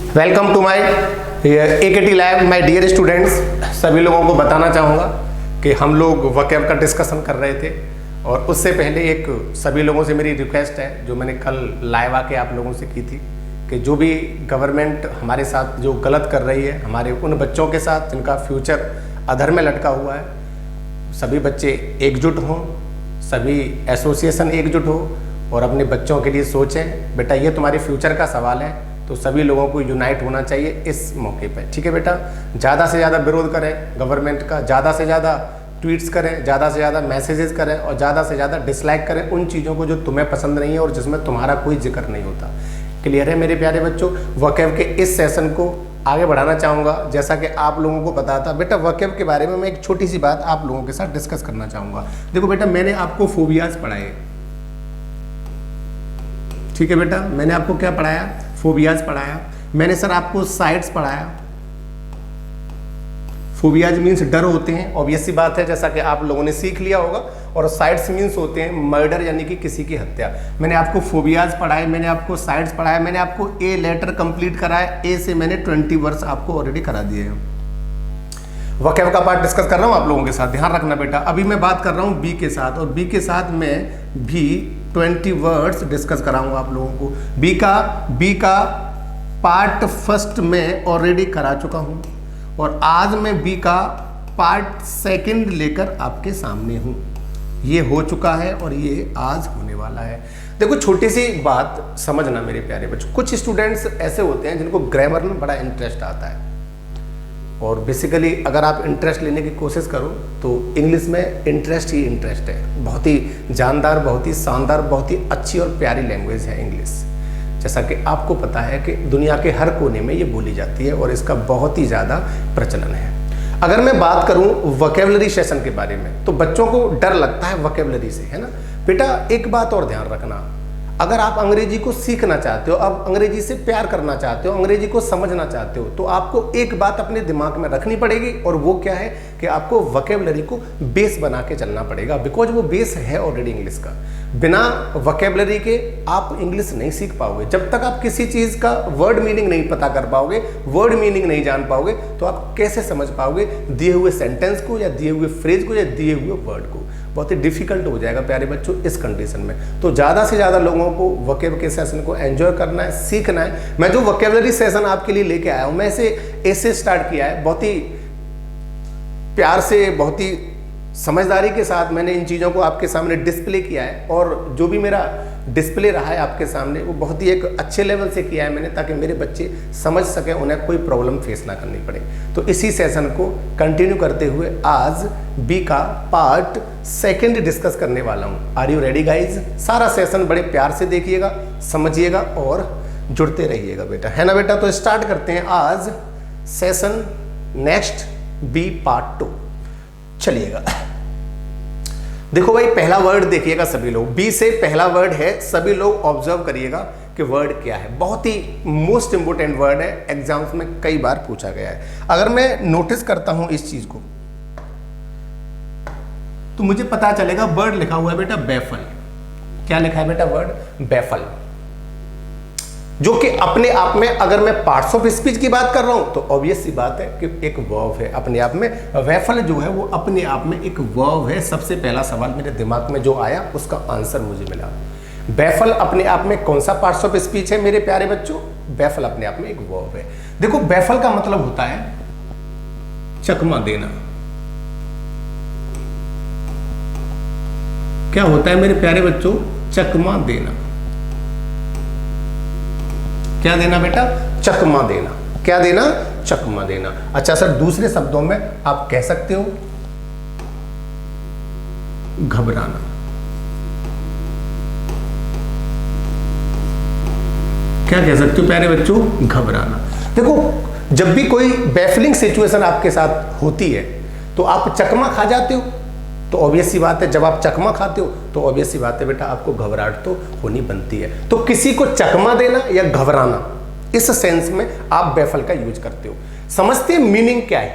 Welcome to my AKT lab. My dear students, सभी लोगों को बताना चाहूँगा कि हम लोग वोकैब का डिस्कशन कर रहे थे और उससे पहले एक सभी लोगों से मेरी रिक्वेस्ट है जो मैंने कल लाइव आके आप लोगों से की थी कि जो भी गवर्नमेंट हमारे साथ जो गलत कर रही है, हमारे उन बच्चों के साथ जिनका फ्यूचर अधर में लटका हुआ है, सभी बच्चे एकजुट हों, सभी एसोसिएशन एकजुट हो और अपने बच्चों के लिए सोचें। बेटा ये तुम्हारे फ्यूचर का सवाल है, तो सभी लोगों को यूनाइट होना चाहिए इस मौके पर। ठीक है बेटा, ज़्यादा से ज़्यादा विरोध करें गवर्नमेंट का, ज़्यादा से ज़्यादा ट्वीट्स करें, ज़्यादा से ज़्यादा मैसेजेस करें और ज़्यादा से ज़्यादा डिसलाइक करें उन चीज़ों को जो तुम्हें पसंद नहीं है और जिसमें तुम्हारा कोई जिक्र नहीं होता। क्लियर है मेरे प्यारे बच्चों? वोकैब के इस सेशन को आगे बढ़ाना चाहूँगा। जैसा कि आप लोगों को पता था बेटा, वोकैब के बारे में मैं एक छोटी सी बात आप लोगों के साथ डिस्कस करना चाहूँगा। देखो बेटा, मैंने आपको फोबियाज पढ़ाए। ठीक है बेटा, मैंने आपको क्या पढ़ाया? फोबियाज पढ़ाया। मैंने सर आपको साइड्स पढ़ाया। फोबियाज मीन्स डर होते हैं, ऑब्वियस सी बात है, जैसा कि आप लोगों ने सीख लिया होगा। और साइड्स मीन्स होते हैं मर्डर, यानी कि किसी की हत्या। मैंने आपको फोबियाज पढ़ाए, मैंने आपको साइड्स पढ़ाया, मैंने आपको ए लेटर कंप्लीट कराया। ए से मैंने 20 वर्ड्स आपको ऑलरेडी करा दिए हैं। वोकैब का पार्ट डिस्कस कर रहा हूँ आप लोगों के साथ, ध्यान रखना बेटा। अभी मैं बात कर रहा हूँ बी के साथ, और बी के साथ मैं भी 20 वर्ड्स डिस्कस कराऊंगा आप लोगों को। बी का पार्ट फर्स्ट में ऑलरेडी करा चुका हूँ और आज मैं बी का पार्ट सेकंड लेकर आपके सामने हूँ। ये हो चुका है और ये आज होने वाला है। देखो छोटी सी बात समझना मेरे प्यारे बच्चों, कुछ स्टूडेंट्स ऐसे होते हैं जिनको ग्रामर में बड़ा इंटरेस्ट आता है और बेसिकली अगर आप इंटरेस्ट लेने की कोशिश करो तो इंग्लिश में इंटरेस्ट ही इंटरेस्ट है। बहुत ही जानदार, बहुत ही शानदार, बहुत ही अच्छी और प्यारी लैंग्वेज है इंग्लिश। जैसा कि आपको पता है कि दुनिया के हर कोने में ये बोली जाती है और इसका बहुत ही ज़्यादा प्रचलन है। अगर मैं बात करूं वोकैबुलरी सेशन के बारे में, तो बच्चों को डर लगता है वोकैबुलरी से, है ना बेटा? एक बात और ध्यान रखना, अगर आप अंग्रेजी को सीखना चाहते हो, आप अंग्रेजी से प्यार करना चाहते हो, अंग्रेजी को समझना चाहते हो, तो आपको एक बात अपने दिमाग में रखनी पड़ेगी और वो क्या है कि आपको वोकैबुलरी को बेस बना के चलना पड़ेगा। बिकॉज वो बेस है ऑलरेडी इंग्लिश का। बिना वोकैबुलरी के आप इंग्लिश नहीं सीख पाओगे। जब तक आप किसी चीज़ का वर्ड मीनिंग नहीं पता कर पाओगे, वर्ड मीनिंग नहीं जान पाओगे, तो आप कैसे समझ पाओगे दिए हुए सेंटेंस को या दिए हुए फ्रेज को या दिए हुए वर्ड को? बहुत ही डिफिकल्ट हो जाएगा प्यारे बच्चों इस कंडीशन में। तो ज़्यादा से ज़्यादा लोगों को वोकैब के सेशन को एंजॉय करना है, सीखना है। मैं जो वोकैबुलरी सेशन आपके लिए लेके आया हूँ, मैं इसे ऐसे स्टार्ट किया है, बहुत ही प्यार से, बहुत ही समझदारी के साथ मैंने इन चीज़ों को आपके सामने डिस्प्ले किया है। और जो भी मेरा डिस्प्ले रहा है आपके सामने, वो बहुत ही एक अच्छे लेवल से किया है मैंने, ताकि मेरे बच्चे समझ सकें, उन्हें कोई प्रॉब्लम फेस ना करनी पड़े। तो इसी सेशन को कंटिन्यू करते हुए आज बी का पार्ट सेकंड डिस्कस करने वाला हूँ। Are you ready guys? सारा सेशन बड़े प्यार से देखिएगा, समझिएगा और जुड़ते रहिएगा बेटा, है ना बेटा? तो स्टार्ट करते हैं आज सेशन नेक्स्ट बी पार्ट 2। चलिएगा, देखो भाई, पहला वर्ड देखिएगा सभी लोग। बी से पहला वर्ड है, सभी लोग ऑब्जर्व करिएगा कि वर्ड क्या है। बहुत ही मोस्ट इंपोर्टेंट वर्ड है, एग्जाम्स में कई बार पूछा गया है। अगर मैं नोटिस करता हूं इस चीज को तो मुझे पता चलेगा वर्ड लिखा हुआ है बेटा बैफल। क्या लिखा है बेटा? वर्ड बैफल, जो कि अपने आप में, अगर मैं पार्ट्स ऑफ स्पीच की बात कर रहा हूं तो ऑब्वियस सी बात है कि एक वर्ब है अपने आप में। बैफल जो है वो अपने आप में एक वर्ब है। सबसे पहला सवाल मेरे दिमाग में जो आया उसका आंसर मुझे मिला। बैफल अपने आप में कौन सा पार्ट्स ऑफ स्पीच है मेरे प्यारे बच्चों? बैफल अपने आप में एक वर्ब है। देखो, बैफल का मतलब होता है चकमा देना। क्या होता है मेरे प्यारे बच्चों? चकमा देना। क्या देना बेटा? चकमा देना। क्या देना? चकमा देना। अच्छा सर, दूसरे शब्दों में आप कह सकते हो घबराना। क्या कह सकते हो प्यारे बच्चों? घबराना। देखो, जब भी कोई बैफलिंग सिचुएशन आपके साथ होती है तो आप चकमा खा जाते हो, तो ऑब्वियस सी बात है, जब आप चकमा खाते हो तो ऑब्वियस सी बात है बेटा, आपको घबराहट तो होनी बनती है। तो किसी को चकमा देना या घबराना, इस सेंस में आप बैफल का यूज करते हो। समझते हैं मीनिंग क्या है?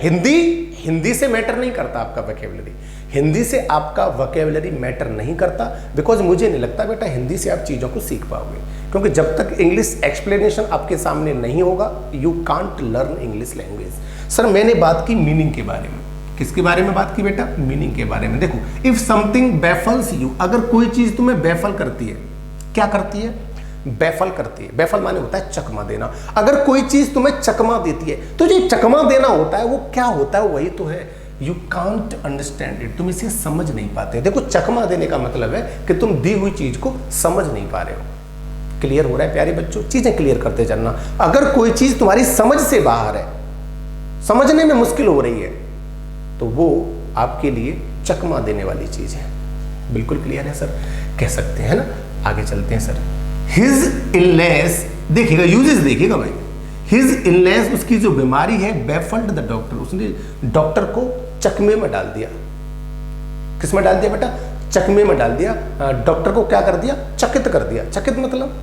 हिंदी से मैटर नहीं करता आपका वोकैबुलरी, हिंदी से आपका वोकैबुलरी मैटर नहीं करता। बिकॉज मुझे नहीं लगता बेटा हिंदी से आप चीज़ों को सीख पाओगे, क्योंकि जब तक इंग्लिश एक्सप्लेनेशन आपके सामने नहीं होगा you can't learn English language. Sir मैंने बात की मीनिंग के बारे में, किसके बारे में बात की बेटा? मीनिंग के बारे में। देखो, इफ समथिंग बैफल्स यू, अगर कोई चीज तुम्हें बैफल करती है, क्या करती है? बैफल करती है। बैफल माने होता है चकमा देना। अगर कोई चीज तुम्हें चकमा देती है तो जो चकमा देना होता है वो क्या होता है? वही तो है, यू कांट अंडरस्टैंड इट, तुम इसे समझ नहीं पाते। देखो, चकमा देने का मतलब है कि तुम दी हुई चीज को समझ नहीं पा रहे हो। क्लियर हो रहा है प्यारे बच्चों? चीजें क्लियर करते चलना। अगर कोई चीज तुम्हारी समझ से बाहर है, समझने में मुश्किल हो रही है, तो वो आपके लिए चकमा देने वाली चीज है। बिल्कुल क्लियर है सर, कह सकते हैं ना। आगे चलते हैं सर। हिज इलनेस, देखिएगा यूजेस, देखिएगा भाई। हिज इलनेस, उसकी जो बीमारी है, बैफल्ड द डॉक्टर, उसने डॉक्टर को चकमे में डाल दिया। किस में डाल दिया बेटा? चकमे में डाल दिया। डॉक्टर को क्या कर दिया? चकित कर दिया। चकित मतलब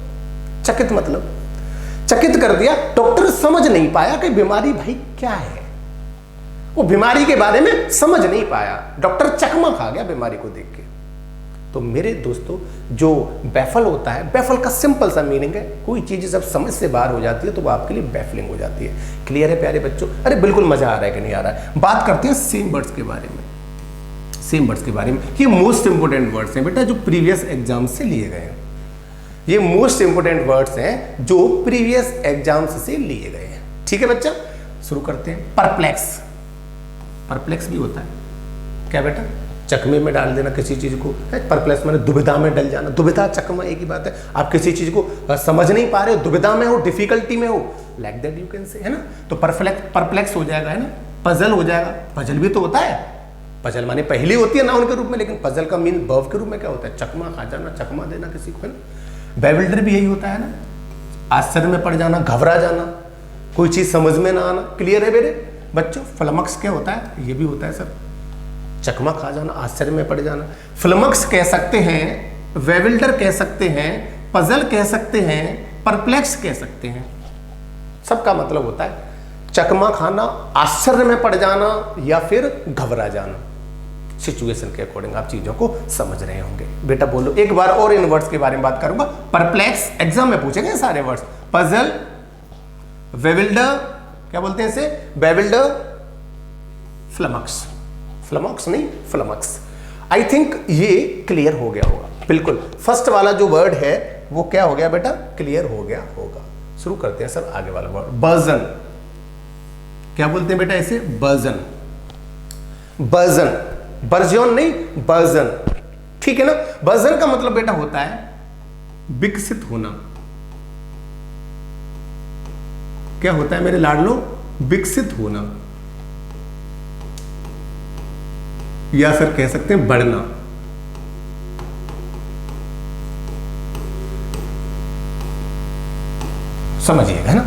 चकित कर दिया। डॉक्टर समझ नहीं पाया कि बीमारी भाई क्या है, वो बीमारी के बारे में समझ नहीं पाया। डॉक्टर चकमा खा गया बीमारी को देख के। तो मेरे दोस्तों, जो बैफल होता है, बैफल का सिंपल सा मीनिंग है, कोई चीज जब समझ से बाहर हो जाती है तो वो आपके लिए बैफलिंग हो जाती है। क्लियर है प्यारे बच्चों? अरे बिल्कुल मजा आ रहा है कि नहीं आ रहा है? बात करते हैं सेम वर्ड्स के बारे में। सेम वर्ड्स के बारे में, ये मोस्ट इंपोर्टेंट वर्ड्स हैं बेटा जो प्रीवियस एग्जाम से लिए गए हैं। ये मोस्ट इंपोर्टेंट वर्ड्स हैं जो प्रीवियस एग्जाम्स से लिए गए हैं। ठीक है बच्चा, शुरू करते हैं। परप्लेक्स, परप्लेक्स भी होता है क्या बेटा? चकमे में डाल देना किसी चीज को। परप्लेक्स माने दुविधा में डल जाना। दुविधा चकमा एक ही बात है। आप किसी चीज को समझ नहीं पा रहे हो, दुविधा में हो, डिफिकल्टी में हो, like that you can say, है ना। तो परप्लेक्स हो जाएगा, है ना। पजल हो जाएगा। पजल भी तो होता है। पजल माने पहली होती है नाउन के रूप में, लेकिन पजल का मीन वर्ब के रूप में क्या होता है? चकमा खा जाना, चकमा देना किसी को, है ना। बेविल्डर भी यही होता है ना, आश्चर्य में पड़ जाना, घबरा जाना, कोई चीज समझ में ना आना। क्लियर है मेरे बच्चों? फ्लमक्स क्या होता है? ये भी होता है सर, चकमा खा जाना, आश्चर्य में पड़ जाना। फ्लमक्स कह सकते हैं, वेविल्डर कह सकते हैं, पजल कह सकते हैं, परप्लेक्स कह सकते हैं। सबका मतलब होता है चकमा खाना, आश्चर्य में पड़ जाना या फिर घबरा जाना। सिचुएशन के अकॉर्डिंग आप चीजों को समझ रहे होंगे। बेटा बोलो एक बार और इन वर्ड्स के बारे में बात करूंगा। परप्लेक्स एग्जाम में पूछेंगे सारे वर्ड्स। पजल, वेविल्डर, क्या बोलते हैं इसे? बेविल्डर, फ्लमक्स। फ्लमक्स नहीं, फ्लमक्स। आई थिंक ये क्लियर हो गया होगा। बिल्कुल, फर्स्ट वाला जो वर्ड है वो क्या हो गया बेटा? क्लियर हो गया होगा। शुरू करते हैं सर आगे वाला वर्ड। बर्जन, क्या बोलते हैं बेटा इसे? बर्जन। बर्जन, बर्जन नहीं, बर्जन। ठीक है ना। बर्जन का मतलब बेटा होता है विकसित होना। क्या होता है मेरे लाडलो? विकसित होना, या सर कह सकते हैं बढ़ना। समझिएगा, है ना।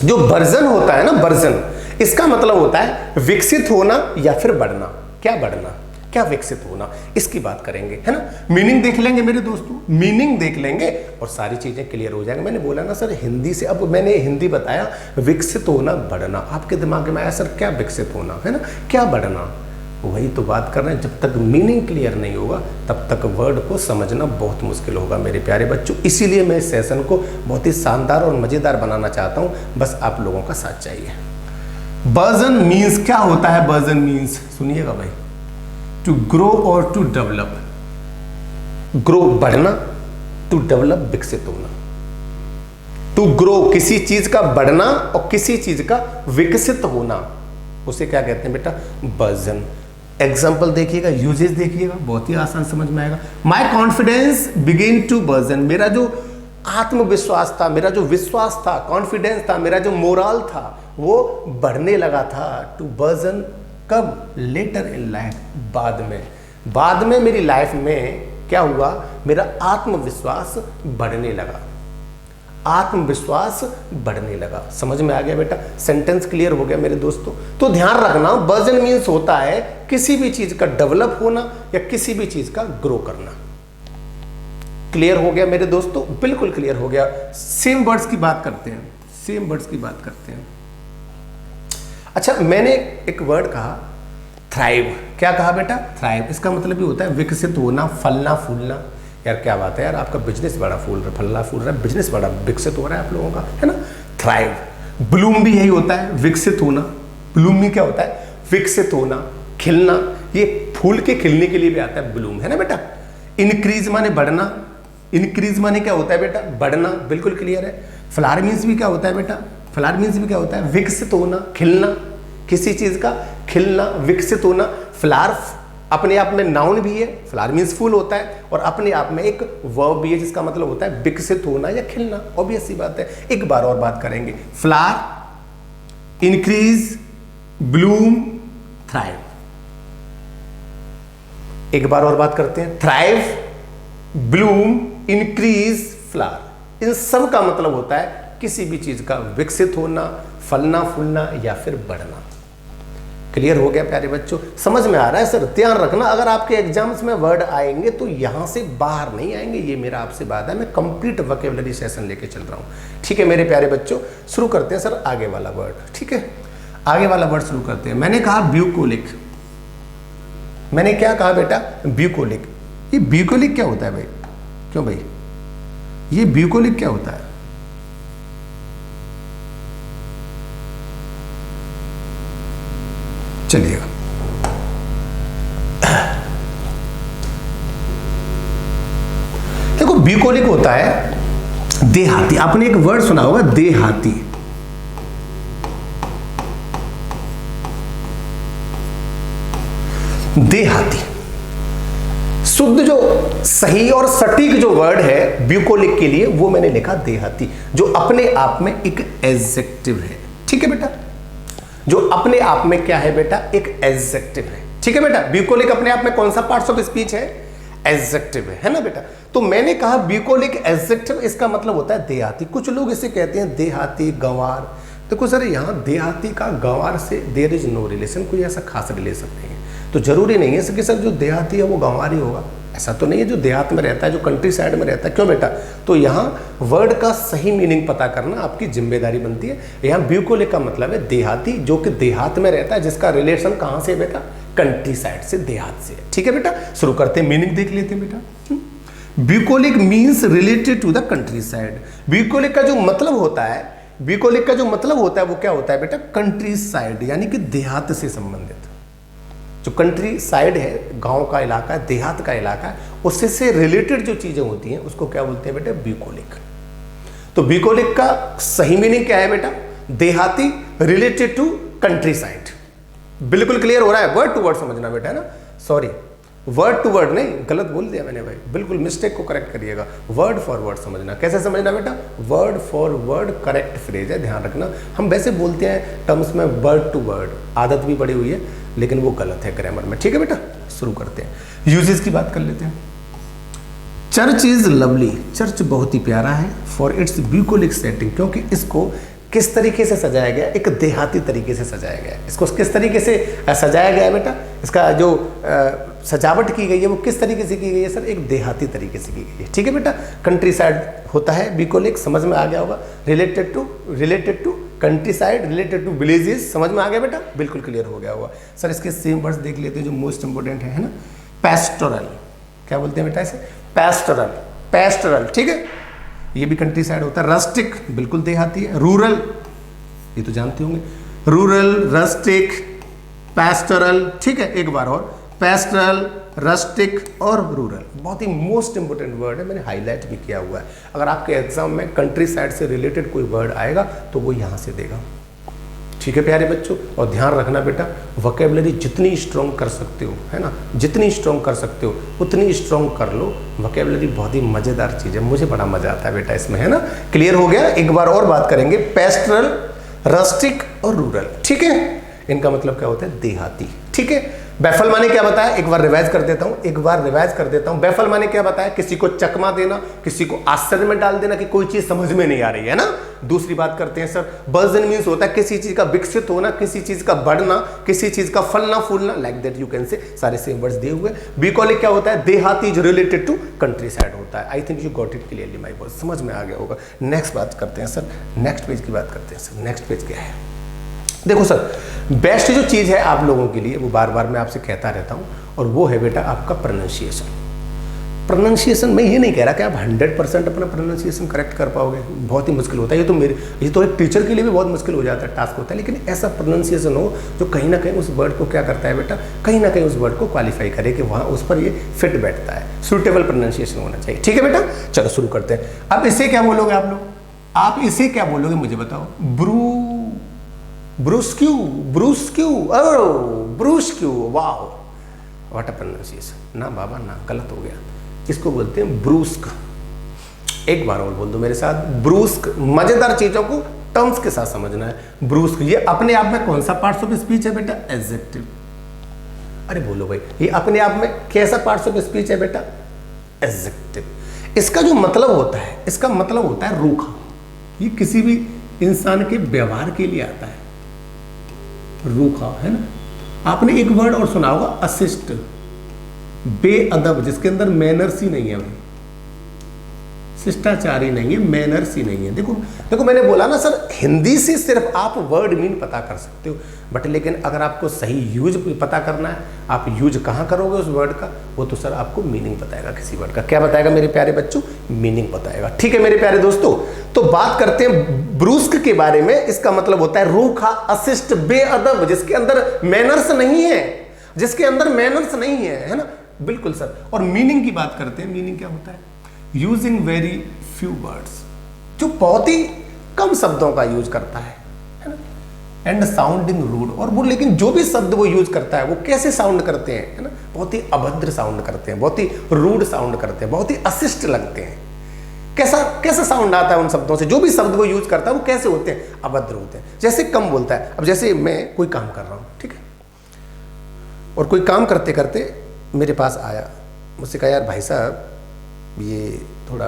जो बर्जन होता है ना, बर्जन, इसका मतलब होता है विकसित होना या फिर बढ़ना। क्या बढ़ना, क्या विकसित होना, इसकी बात करेंगे, है ना। मीनिंग देख लेंगे मेरे दोस्तों, मीनिंग देख लेंगे और सारी चीजें क्लियर हो जाएंगी। मैंने बोला ना सर हिंदी से, अब मैंने हिंदी बताया, विकसित होना, बढ़ना। आपके दिमाग में आया सर क्या विकसित होना, है ना, क्या बढ़ना? वही तो बात कर रहे हैं। जब तक मीनिंग क्लियर नहीं होगा तब तक वर्ड को समझना बहुत मुश्किल होगा मेरे प्यारे बच्चों। इसीलिए मैं इस सेशन को बहुत ही शानदार और मजेदार बनाना चाहता हूं। बस आप लोगों का साथ चाहिए। बर्जन मीन्स, क्या होता है बर्जन मीन्स? सुनिएगा भाई, टू ग्रो और टू डेवलप। ग्रो बढ़ना, टू डेवलप विकसित होना। टू ग्रो किसी चीज का बढ़ना और किसी चीज का विकसित होना, उसे क्या कहते हैं बेटा? बर्जन। एग्जाम्पल देखिएगा, यूजेस देखिएगा, बहुत ही आसान समझ में आएगा। My confidence begin to burgeon. मेरा जो आत्मविश्वास था, मेरा जो विश्वास था, कॉन्फिडेंस था, मेरा जो मोरल था, वो बढ़ने लगा था। टू बर्जन कब? लेटर इन लाइफ, बाद में। बाद में मेरी लाइफ में क्या हुआ? मेरा आत्मविश्वास बढ़ने लगा। आत्मविश्वास बढ़ने लगा। समझ में आ गया बेटा? सेंटेंस क्लियर हो गया मेरे दोस्तों? तो ध्यान रखना, बर्जन मीन्स होता है किसी भी चीज का डेवलप होना या किसी भी चीज का ग्रो करना। क्लियर हो गया मेरे दोस्तों? बिल्कुल क्लियर हो गया। सेम वर्ड्स की बात करते हैं, सेम वर्ड्स की बात करते हैं। अच्छा, मैंने एक वर्ड कहा थ्राइव। क्या कहा बेटा? थ्राइव। इसका मतलब भी होता है विकसित होना, फलना फूलना। यार क्या बात है यार, आपका बिजनेस बड़ा फल्ला फूल रहा है, बिजनेस बड़ा विकसित हो रहा है आप लोगों का, है ना। थ्राइव, ब्लूम भी यही होता है, विकसित होना। ब्लूम भी क्या होता है, विकसित होना, खिलना। ये फूल के खिलने के लिए भी आता है ब्लूम, है ना बेटा। इंक्रीज माने बढ़ना, इंक्रीज माने क्या होता है बेटा, बढ़ना, बिल्कुल क्लियर है। फ्लावर मीन्स भी क्या होता है बेटा, फ्लावर मीन्स भी क्या होता है, विकसित होना, खिलना, किसी चीज का खिलना, विकसित होना। फ्लावर अपने आप में नाउन भी है, फ्लावर मीन्स फूल होता है, और अपने आप में एक वर्ब भी है जिसका मतलब होता है विकसित होना या खिलना। ऑब्वियस सी बात है। एक बार और बात करेंगे, फ्लावर, इंक्रीज, ब्लूम, थ्राइव। एक बार और बात करते हैं, थ्राइव, ब्लूम, इंक्रीज, फ्लावर। इन सब का मतलब होता है किसी भी चीज का विकसित होना, फलना फूलना या फिर बढ़ना। क्लियर हो गया प्यारे बच्चों, समझ में आ रहा है सर। ध्यान रखना, अगर आपके एग्जाम्स में वर्ड आएंगे तो यहां से बाहर नहीं आएंगे, ये मेरा आपसे वादा है। मैं कंप्लीट वोकैबुलरी सेशन लेके चल रहा हूं, ठीक है मेरे प्यारे बच्चों। शुरू करते हैं सर आगे वाला वर्ड, ठीक है। आगे वाला वर्ड शुरू करते हैं। मैंने कहा ब्यूकोलिक, मैंने क्या कहा बेटा, ब्यूकोलिक। ये ब्यूकोलिक क्या होता है भाई, क्यों भाई, ये ब्यूकोलिक क्या होता है? चलिएगा, देखो ब्यूकोलिक होता है देहाती। आपने एक वर्ड सुना होगा देहाती। देहाती शुद्ध जो सही और सटीक जो वर्ड है ब्यूकोलिक के लिए वो मैंने लिखा देहाती, जो अपने आप में एक एडजेक्टिव है, ठीक है बेटा। जो अपने आप में क्या है बेटा, एक एडजेक्टिव है, ठीक है बेटा। ब्यूकोलिक अपने आप में कौन सा पार्ट्स ऑफ स्पीच है, एडजेक्टिव है ना बेटा। तो मैंने कहा ब्यूकोलिक एडजेक्टिव, इसका मतलब होता है देहाती। कुछ लोग इसे कहते हैं देहाती, गंवार। देखो सर यहां देहाती का गंवार से देयर इज नो रिलेशन, कोई ऐसा खास रिलेशन नहीं है। तो जरूरी नहीं है कि सर जो देहाती है वो गंवार ही होगा, ऐसा तो नहीं है। जो देहात में रहता है, जो कंट्री साइड में रहता है, क्यों बेटा। तो यहाँ वर्ड का सही मीनिंग पता करना आपकी जिम्मेदारी बनती है। यहाँ ब्यूकोलिक का मतलब है देहाती, जो कि देहात में रहता है, जिसका रिलेशन कहाँ से बेटा, कंट्री साइड से, देहात से, ठीक है बेटा। शुरू करते हैं, मीनिंग देख लेते हैं बेटा। Bucolic means related to the countryside. Bucolic का जो मतलब होता है, ब्यूकोलिक का जो मतलब होता है वो क्या होता है बेटा, कंट्री साइड, यानी कि देहात से संबंधित। जो कंट्री साइड है, गांव का इलाका है, देहात का इलाका है, उससे से रिलेटेड जो चीजें होती हैं उसको क्या बोलते हैं बेटा, ब्यूकोलिक। तो ब्यूकोलिक का सही मीनिंग क्या है बेटा, देहाती, रिलेटेड टू कंट्री साइड। बिल्कुल क्लियर हो रहा है, वर्ड टू वर्ड समझना बेटा, है ना। सॉरी, वर्ड टू वर्ड नहीं, गलत बोल दिया मैंने भाई, बिल्कुल मिस्टेक को करेक्ट करिएगा। वर्ड फॉर वर्ड समझना। कैसे समझना बेटा, word for word correct phrase है, ध्यान रखना। हम वैसे बोलते हैं टर्म्स में वर्ड टू वर्ड, आदत भी पड़ी हुई है, लेकिन वो गलत है ग्रामर में, ठीक है बेटा। शुरू करते हैं, यूजेस की बात कर लेते हैं। चर्च इज लवली, चर्च बहुत ही प्यारा है, फॉर इट्स ब्यूकोलिक सेटिंग, क्योंकि इसको किस तरीके से सजाया गया, एक देहाती तरीके से सजाया गया है। इसको किस तरीके से सजाया गया है बेटा, इसका जो सजावट की गई है वो किस तरीके से की गई है सर, एक देहाती तरीके से की गई है, ठीक है बेटा। कंट्री साइड होता है ब्यूकोलिक, समझ में आ गया होगा। Related to countryside, related to villages, समझ में आ गया बेटा, बिल्कुल क्लियर हो गया होगा। सर इसके सेम वर्ड्स देख लेते हैं जो मोस्ट इंपोर्टेंट है ना। पैस्टोरल, क्या बोलते हैं बेटा इसे, पैस्टोरल, पैस्टोरल, ठीक है, ये भी कंट्री साइड होता है। रस्टिक, बिल्कुल देहाती है। रूरल, ये तो जानते होंगे, रूरल, रस्टिक, पैस्टोरल, ठीक है। एक बार और, पैस्टोरल, रस्टिक और रूरल, बहुत ही मोस्ट इंपोर्टेंट वर्ड है, मैंने हाईलाइट भी किया हुआ है। अगर आपके एग्जाम में कंट्री साइड से रिलेटेड कोई वर्ड आएगा तो वो यहाँ से देगा, ठीक है प्यारे बच्चों। और ध्यान रखना बेटा, वोकैबुलरी जितनी स्ट्रॉन्ग कर सकते हो, है ना, जितनी स्ट्रॉन्ग कर सकते हो उतनी स्ट्रॉन्ग कर लो। वोकैबुलरी बहुत ही मजेदार चीज़ है, मुझे बड़ा मजा आता है बेटा इसमें, है ना। क्लियर हो गया। एक बार और बात करेंगे, पैस्टोरल, रस्टिक और रूरल, ठीक है। इनका मतलब क्या होता है, देहाती, ठीक है। बैफल माने क्या बताया, एक बार रिवाइज कर देता हूं, बैफल माने क्या बताया, किसी को चकमा देना, किसी को आश्चर्य में डाल देना कि कोई चीज समझ में नहीं आ रही है ना। दूसरी बात करते हैं सर, बर्जन मीन्स होता है किसी चीज का विकसित होना, किसी चीज का बढ़ना, किसी चीज का फलना फूलना, like that you can say, सारे सेम वर्ड्स दिए हुए। ब्यूकोलिक क्या होता है, देहाती, जो रिलेटेड टू कंट्री साइड होता है। I think you got it clearly my boys, समझ में आ गया होगा। नेक्स्ट बात करते हैं सर, नेक्स्ट पेज की बात करते हैं सर। नेक्स्ट पेज क्या है, देखो सर, बेस्ट जो चीज़ है आप लोगों के लिए, वो बार बार मैं आपसे कहता रहता हूँ, और वो है बेटा आपका प्रोनाउंसिएशन। प्रोनाउंसिएशन मैं ये नहीं कह रहा कि आप 100% अपना प्रोनाउंसिएशन करेक्ट कर पाओगे, बहुत ही मुश्किल होता है। ये तो एक टीचर के लिए भी बहुत मुश्किल हो जाता है, टास्क होता है। लेकिन ऐसा प्रोनाउंसिएशन हो जो कहीं ना कहीं उस वर्ड को क्या करता है बेटा, कहीं ना कहीं उस वर्ड को क्वालिफाई करे कि वहाँ उस पर ये फिट बैठता है। सूटेबल प्रोनाउंसिएशन होना चाहिए। ठीक है बेटा, चलो शुरू करते हैं। अब इसे क्या बोलोगे आप लोग, आप इसे क्या बोलोगे मुझे बताओ। ब्रूस्क्यू, ब्रूस्क्यू, ब्रूस्क्यू, वाओ, व्हाट अ प्रोनाउंसिएशन। ना बाबा ना, गलत हो गया। इसको बोलते हैं ब्रूस्क। एक बार और बोल दो मेरे साथ, ब्रूस्क। मजेदार चीजों को टर्म्स के साथ समझना है। ब्रूस्क ये अपने आप में कौन सा पार्ट्स ऑफ स्पीच है बेटा, एडजेक्टिव। अरे बोलो भाई, ये अपने आप में कैसा पार्ट्स ऑफ स्पीच है बेटा, एडजेक्टिव। इसका जो मतलब होता है, इसका मतलब होता है रूखा। ये किसी भी इंसान के व्यवहार के लिए आता है, रूखा, है ना। आपने एक वर्ड और सुना होगा, अशिष्ट, बेअदब, जिसके अंदर मैनर्स ही नहीं है भाई, शिष्टाचार ही नहीं है, मैनर्स ही नहीं है। देखो मैंने बोला ना सर, हिंदी से सिर्फ आप वर्ड मीन पता कर सकते हो, बट लेकिन अगर आपको सही यूज पता करना है, आप यूज कहाँ करोगे उस वर्ड का, वो तो सर आपको मीनिंग बताएगा किसी वर्ड का। क्या बताएगा मेरे प्यारे बच्चों, मीनिंग बताएगा। ठीक है मेरे प्यारे दोस्तों, तो बात करते हैं ब्रूस्क के बारे में। इसका मतलब होता है रूखा, अशिष्ट, बेअदब, जिसके अंदर मैनर्स नहीं है, जिसके अंदर मैनर्स नहीं है ना, बिल्कुल सर। और मीनिंग की बात करते हैं, मीनिंग क्या होता है, यूजिंग वेरी फ्यू वर्ड्स, जो बहुत ही कम शब्दों का यूज करता है ना, एंड साउंडिंग रूड। और वो लेकिन जो भी शब्द वो यूज करता है वो कैसे साउंड करते हैं, है ना, बहुत ही अभद्र साउंड करते हैं, बहुत ही रूड साउंड करते हैं, बहुत ही अशिष्ट लगते हैं। कैसा साउंड आता है उन शब्दों से, जो भी शब्द वो यूज करता है वो कैसे होते हैं, अभद्र होते हैं। जैसे कम बोलता है, अब जैसे मैं कोई काम कर रहा हूँ, ठीक है, और कोई काम करते करते मेरे पास आया, मुझसे कहा यार भाई साहब ये थोड़ा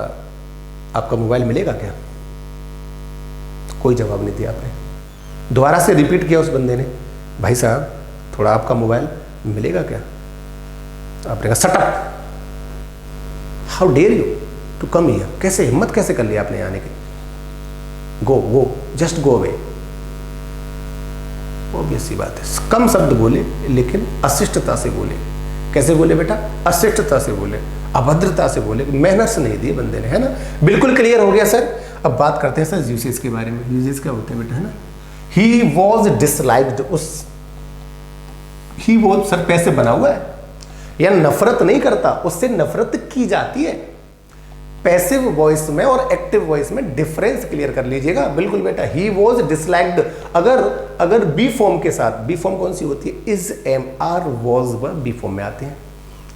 आपका मोबाइल मिलेगा क्या। कोई जवाब नहीं दिया आपने। दोबारा से रिपीट किया उस बंदे ने, भाई साहब थोड़ा आपका मोबाइल मिलेगा क्या। आपने कहा shut up, how dare you to come here, कैसे हिम्मत कैसे कर लिया आपने आने की, go just go away. Obvious सी बात है, कम शब्द बोले लेकिन अशिष्टता से बोले। कैसे बोले बेटा, अशिष्टता से बोले, अभद्रता से बोले, मेहनत से नहीं दी बंदे ने, है ना। बिल्कुल क्लियर हो गया सर। अब बात करते हैं सर यूसेज के बारे में। यूसेज क्या होते हैं बेटा, है ना। He was disliked, he was sir पैसे बना हुआ है, या नफरत नहीं करता, उससे नफरत की जाती है। पैसिव वॉइस में और एक्टिव वॉइस में डिफरेंस क्लियर कर लीजिएगा। बिल्कुल बेटा, ही वॉज डिसलाइक्ड। अगर बी फॉर्म के साथ, बी फॉर्म कौन सी होती है, इज, एम, आर, वॉज, व बी फॉर्म में आते हैं।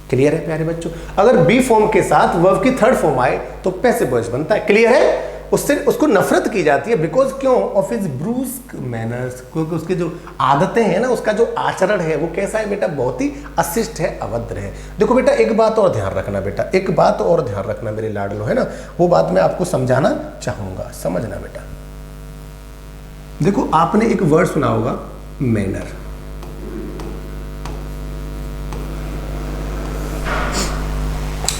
क्लियर है प्यारे बच्चों। अगर बी फॉर्म के साथ वर्ब की थर्ड फॉर्म आए तो पैसिव वॉइस बनता है। क्लियर है, उसको नफरत की जाती है, बिकॉज क्यों, ऑफ हिज ब्रूस्क मैनर्स, क्योंकि उसकी जो आदतें हैं ना, उसका जो आचरण है वो कैसा है बेटा, बहुत ही अशिष्ट है, अभद्र है। देखो बेटा एक बात और ध्यान रखना बेटा, एक बात और ध्यान रखना मेरे लाडलो, है ना, वो बात मैं आपको समझाना चाहूंगा, समझना बेटा। देखो आपने एक वर्ड सुना होगा मैनर,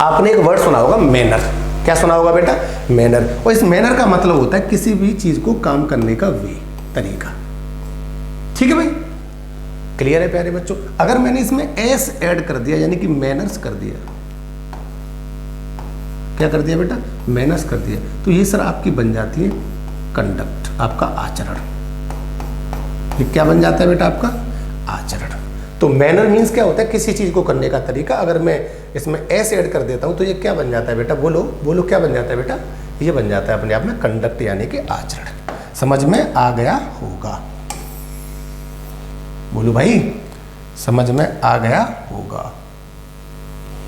आपने एक वर्ड सुना होगा मैनर। क्या सुना होगा बेटा, मैनर। और इस मैनर का मतलब होता है किसी भी चीज को काम करने का वे, तरीका। ठीक है भाई, क्लियर है प्यारे बच्चों। अगर मैंने इसमें एस ऐड कर दिया, यानी कि मैनर्स कर दिया, क्या कर दिया बेटा, मैनर्स कर दिया, तो ये सर आपकी बन जाती है कंडक्ट, आपका आचरण। ये क्या बन जाता है बेटा, आपका आचरण। तो मैनर मीन्स क्या होता है, किसी चीज को करने का तरीका। अगर मैं इसमें एस ऐड कर देता हूं तो ये क्या बन जाता है बेटा, बोलो क्या बन जाता है बेटा, ये बन जाता है अपने आप में कंडक्ट, यानी कि आचरण। समझ में आ गया होगा, बोलो भाई, समझ में आ गया होगा।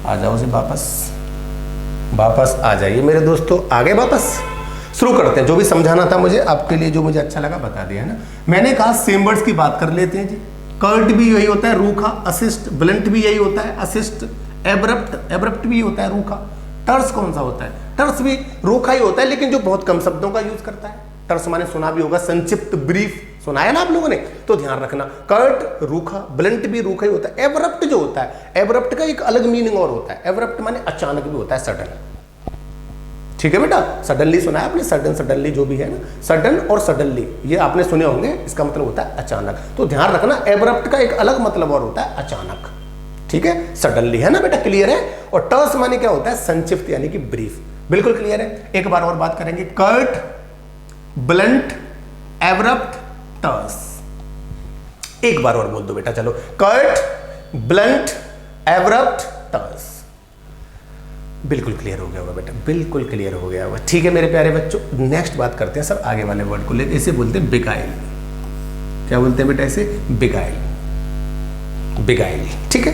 आ जाओ से वापस आ जाइए मेरे दोस्तों, आगे वापस शुरू करते हैं। जो भी समझाना था मुझे आपके लिए, जो मुझे अच्छा लगा बता दिया, है ना। मैंने कहा सेम वर्ड्स की बात कर लेते हैं जी। कर्ट भी यही होता है, रूखा, असिस्ट। ब्लंट भी यही होता है, असिस्ट। एब्रप्ट भी होता है, रूखा। टर्स कौन सा होता है, टर्स भी रूखा ही होता है, लेकिन जो बहुत कम शब्दों का यूज करता है। टर्स माने सुना भी होगा, संक्षिप्त, ब्रीफ, सुना है ना आप लोगों ने, तो ध्यान रखना। कर्ट रूखा, ब्लंट भी रूखा ही होता है। एब्रप्ट जो होता है, एब्रप्ट का एक अलग मीनिंग और होता है। एब्रप्ट माने अचानक भी होता है, सडन। ठीक है बेटा, सडनली सुना है आपने, सडनली जो भी है ना, सडन और सडनली ये आपने सुने होंगे, इसका मतलब होता है अचानक। तो ध्यान रखना, एब्रप्ट का एक अलग मतलब और होता है अचानक। ठीक है, सडनली, है ना बेटा, क्लियर है। और टर्स माने क्या होता है, संक्षिप्त यानी कि ब्रीफ, बिल्कुल क्लियर है। एक बार और बात करेंगे, कर्ट, ब्लंट, एब्रप्ट, टर्स। एक बार और बोल दो बेटा, चलो, कर्ट, ब्लंट, एब्रप्ट, टर्स। बिल्कुल क्लियर हो गया होगा बेटा, बिल्कुल क्लियर हो गया होगा। ठीक है मेरे प्यारे बच्चों, नेक्स्ट बात करते हैं सर आगे वाले वर्ड को लेकर। इसे बोलते हैं बिगाइल। क्या बोलते हैं बेटा इसे, बिगाइल, बिगाइल, ठीक है।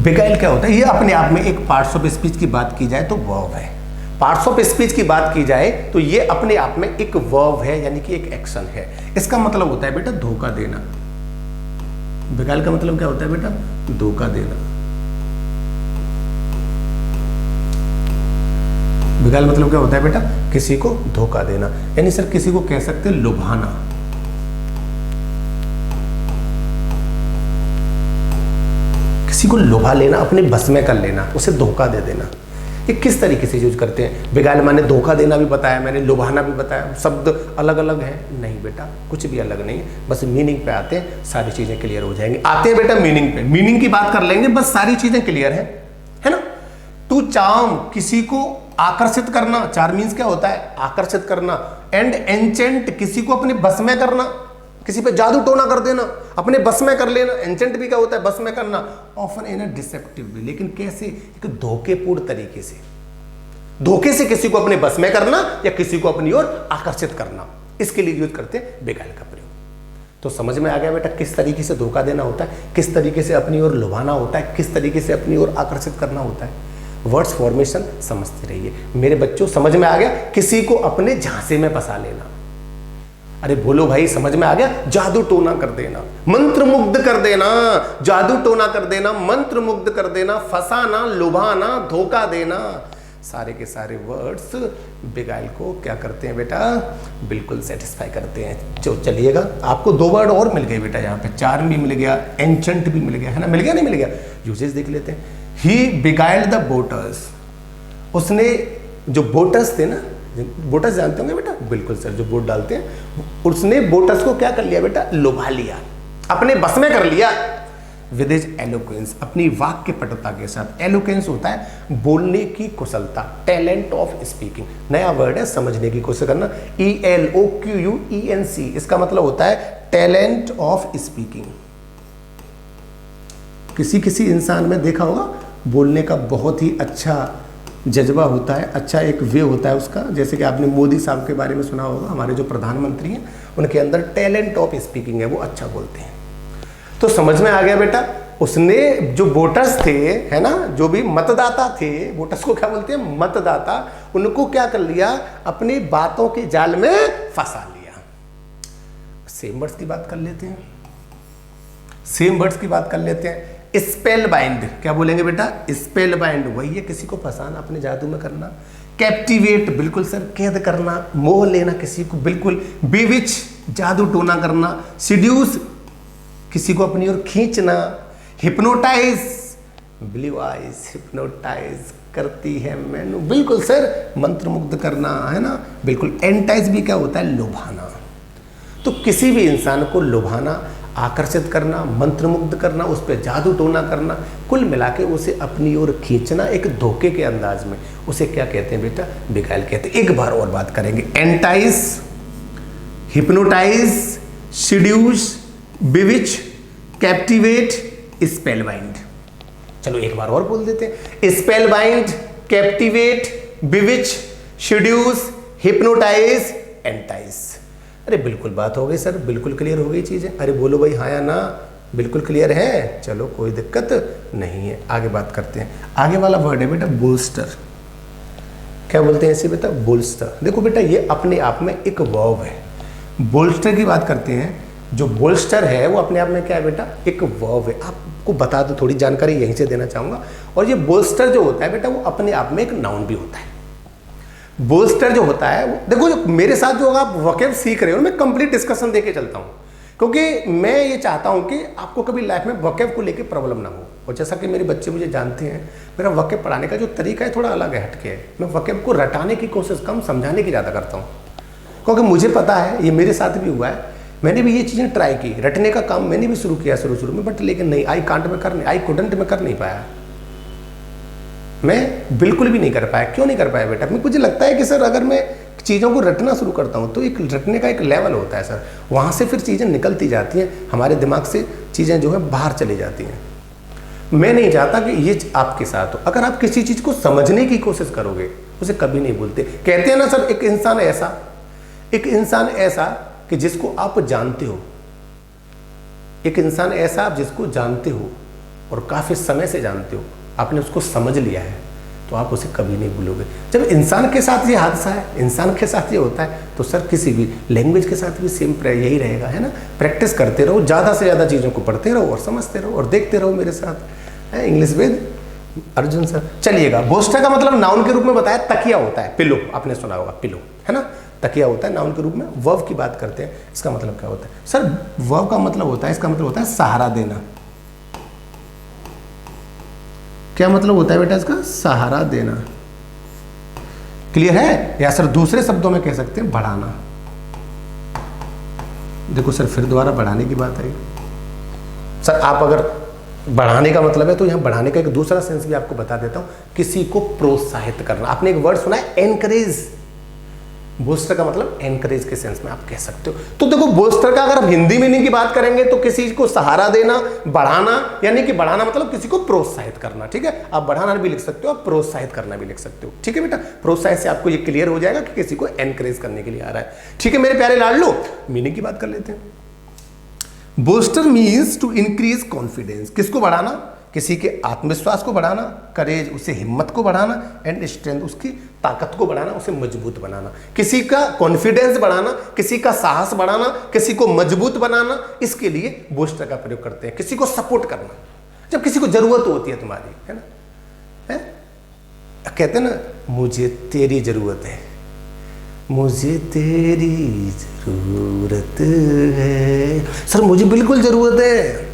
बिगाइल क्या होता है, ये अपने आप में एक पार्ट्स ऑफ स्पीच की बात की जाए तो वर्ब है। पार्ट्स ऑफ स्पीच की बात की जाए तो ये अपने आप में एक वर्ब है, यानी कि एक एक्शन है। इसका मतलब होता है बेटा धोखा देना। बिगाइल का मतलब क्या होता है बेटा, धोखा देना। बिगाइल मतलब क्या होता है बेटा, किसी को धोखा देना, यानी सर किसी को कह सकते हैं लुभाना। किसी को लुभा लेना, अपने बस में कर लेना, उसे धोखा दे देना। ये किस तरीके से यूज करते हैं, बिगाइल माने धोखा देना भी बताया मैंने, लुभाना भी बताया। शब्द अलग अलग है नहीं बेटा, कुछ भी अलग नहीं है, बस मीनिंग पे आते हैं, सारी चीजें क्लियर हो जाएंगी। आते हैं बेटा मीनिंग पे, मीनिंग की बात कर लेंगे, बस सारी चीजें क्लियर है ना। टू चार्म, किसी को आकर्षित करना। चार्म मीन्स क्या होता है, आकर्षित करना। एंड एंचेंट, किसी को अपने बस में करना, किसी पे जादू टोना कर देना, अपने बस में कर लेना। एंचेंट भी क्या होता है, बस में करना। ऑफन इन अ डिसेप्टिव वे, लेकिन कैसे, एक धोखेपूर्ण तरीके से, धोखे से किसी को अपने बस में करना या किसी को अपनी ओर आकर्षित करना, इसके लिए यूज करते हैं बिगाइल का प्रयोग। तो समझ में आ गया बेटा किस तरीके से धोखा देना होता है, किस तरीके से अपनी ओर लुभाना होता है, किस तरीके से अपनी ओर आकर्षित करना होता है। वर्ड्स फॉर्मेशन समझते रहिए मेरे बच्चों। समझ में आ गया, किसी को अपने झांसे में फंसा लेना। अरे बोलो भाई, समझ में आ गया, जादू टोना कर देना, मंत्र मुग्ध कर देना, जादू टोना कर देना, मंत्र मुग्ध कर देना, फंसाना, लुभाना, धोखा देना, सारे के सारे वर्ड्स बिगाइल को क्या करते हैं बेटा, बिल्कुल सेटिस्फाई करते हैं। जो चलिएगा, आपको दो वर्ड और मिल गए बेटा, यहाँ पे चार्म भी मिल गया, एंचेंट भी मिल गया, है ना, मिल गया नहीं मिल गया। यूजेस देख लेते हैं। ही बिगाइल्ड द बोटर्स, उसने जो बोटर्स थे ना, बोटर्स जानते होंगे बेटा, बिल्कुल सर, जो बोट डालते हैं, उसने बोटर्स को क्या कर लिया बेटा, लुभा लिया, अपने बस में कर लिया। विद हिज एलोक्वेंस, अपनी वाक्य पटुता के साथ। एलोक्वेंस होता है बोलने की कुशलता, टैलेंट ऑफ स्पीकिंग, नया वर्ड है, समझने की कोशिश करना। ELOQUENC, इसका मतलब होता है टैलेंट ऑफ स्पीकिंग। किसी किसी इंसान में देखा होगा बोलने का बहुत ही अच्छा जज्बा होता है, अच्छा एक वे होता है उसका। जैसे कि आपने मोदी साहब के बारे में सुना होगा, हमारे जो प्रधानमंत्री हैं, उनके अंदर टैलेंट ऑफ स्पीकिंग है, वो अच्छा बोलते हैं। तो समझ में आ गया बेटा, उसने जो वोटर्स थे, है ना, जो भी मतदाता थे, वोटर्स को क्या बोलते हैं, मतदाता, उनको क्या कर लिया, अपनी बातों के जाल में फंसा लिया। सेम वर्ड्स की बात कर लेते हैं, सेम वर्ड्स की बात कर लेते हैं। स्पेल बाइंड, क्या बोलेंगे बेटा, स्पेल बाइंड, वही है किसी को फंसाना, अपने जादू में करना। कैप्टिवेट, बिल्कुल सर, कैद करना, मोह लेना किसी को, बिल्कुल। बीविच, जादू टोना करना। सिड्यूस, किसी को अपनी ओर खींचना। हिप्नोटाइज, ब्लू आइज हिप्नोटाइज करती है मैनू, बिल्कुल सर, मंत्र मुग्ध करना, है ना, बिल्कुल। एंटाइज भी क्या होता है, लुभाना। तो किसी भी इंसान को लुभाना, आकर्षित करना, मंत्रमुग्ध करना, उस पर जादू टोना करना, कुल मिला के उसे अपनी ओर खींचना एक धोखे के अंदाज में, उसे क्या कहते हैं बेटा, बिगाइल कहते हैं। एक बार और बात करेंगे। एंटाइज, हिप्नोटाइज, सिड्यूस, बिविच, कैप्टिवेट, स्पेलबाइंड। चलो एक बार और बोल देते हैं। स्पेलबाइंड, कैप्टिवेट, बिविच, सिड्यूस, हिप्नोटाइज, एंटाइज। अरे बिल्कुल बात हो गई सर, बिल्कुल क्लियर हो गई चीजें। अरे बोलो भाई हाँ या ना, बिल्कुल क्लियर है। चलो कोई दिक्कत नहीं है, आगे बात करते हैं। आगे वाला वर्ड है बेटा बोल्स्टर। क्या बोलते हैं इसे बेटा, बोल्स्टर। देखो बेटा, ये अपने आप में एक वर्ब है। बोल्स्टर की बात करते हैं, जो बोल्स्टर है वो अपने आप में क्या है बेटा, एक वर्ब है। आपको बता दो, थोड़ी जानकारी यहीं से देना चाहूंगा। और ये बोल्स्टर जो होता है बेटा, वो अपने आप में एक नाउन भी होता है। बोल्स्टर जो होता है, देखो, जो मेरे साथ जो आप वोकैब सीख रहे हो, मैं कंप्लीट डिस्कशन देके चलता हूँ, क्योंकि मैं ये चाहता हूँ कि आपको कभी लाइफ में वोकैब को लेके प्रॉब्लम ना हो। और जैसा कि मेरे बच्चे मुझे जानते हैं, मेरा वोकैब पढ़ाने का जो तरीका है थोड़ा अलग है, हटके है। मैं वोकैब को रटाने की कोशिश कम, समझाने की ज़्यादा करता हूँ, क्योंकि मुझे पता है, ये मेरे साथ भी हुआ है मैंने भी ये चीज़ें ट्राई की, रटने का काम मैंने भी शुरू किया शुरू में, बट लेकिन नहीं, आई कांट में कर नहीं, आई कुडंट में कर नहीं पाया, मैं बिल्कुल भी नहीं कर पाया। क्यों नहीं कर पाया बेटा? मुझे लगता है कि सर अगर मैं चीज़ों को रटना शुरू करता हूँ तो एक रटने का एक लेवल होता है सर, वहाँ से फिर चीज़ें निकलती जाती हैं, हमारे दिमाग से चीज़ें जो है बाहर चली जाती हैं। मैं नहीं चाहता कि ये आपके साथ हो। अगर आप किसी चीज़ को समझने की कोशिश करोगे उसे कभी नहीं भूलते। कहते हैं ना सर, एक इंसान ऐसा कि जिसको आप जानते हो, एक इंसान ऐसा आप जिसको जानते हो और काफ़ी समय से जानते हो, आपने उसको समझ लिया है, तो आप उसे कभी नहीं भूलोगे। जब इंसान के साथ ये हादसा है, इंसान के साथ ये होता है, तो सर किसी भी लैंग्वेज के साथ भी सेम यही रहेगा, है ना। प्रैक्टिस करते रहो, ज़्यादा से ज़्यादा चीज़ों को पढ़ते रहो और समझते रहो और देखते रहो मेरे साथ। English with Arjun sir. चलिएगा, बोस्टर का मतलब नाउन के रूप में बताया, तकिया होता है, पिलो, आपने सुना होगा, पिलो, है ना, तकिया होता है नाउन के रूप में। वर्ब की बात करते हैं, इसका मतलब क्या होता है सर? वर्ब का मतलब होता है, इसका मतलब होता है सहारा देना। क्या मतलब होता है बेटा इसका? सहारा देना। क्लियर है? या सर दूसरे शब्दों में कह सकते हैं बढ़ाना। देखो सर, फिर दोबारा बढ़ाने की बात आई सर। आप अगर बढ़ाने का मतलब है तो यहां बढ़ाने का एक दूसरा सेंस भी आपको बता देता हूं, किसी को प्रोत्साहित करना। आपने एक वर्ड सुना है एनकरेज, बूस्टर का मतलब एनकरेज के सेंस में आप कह सकते हो। तो देखो, बूस्टर का अगर हम हिंदी मीनिंग की बात करेंगे तो किसी को सहारा देना, बढ़ाना, यानी कि बढ़ाना मतलब किसी को प्रोत्साहित करना। ठीक है, आप बढ़ाना भी लिख सकते हो, आप प्रोत्साहित करना भी लिख सकते हो। ठीक है बेटा, प्रोत्साहित से आपको ये क्लियर हो जाएगा कि किसी को एनकरेज करने के लिए आ रहा है। ठीक है मेरे प्यारे लाडलो, मीनिंग की बात कर लेते हैं। Booster means to increase confidence. किसको बढ़ाना? किसी के आत्मविश्वास को बढ़ाना, करेज उसे हिम्मत को बढ़ाना, एंड स्ट्रेंथ उसकी ताकत को बढ़ाना, उसे मजबूत बनाना। किसी का कॉन्फिडेंस बढ़ाना, किसी का साहस बढ़ाना, किसी को मजबूत बनाना, इसके लिए बूस्टर का प्रयोग करते हैं। किसी को सपोर्ट करना, जब किसी को जरूरत होती है तुम्हारी, है ना, है? कहते हैं ना, मुझे तेरी जरूरत है, मुझे तेरी जरूरत है। सर मुझे बिल्कुल जरूरत है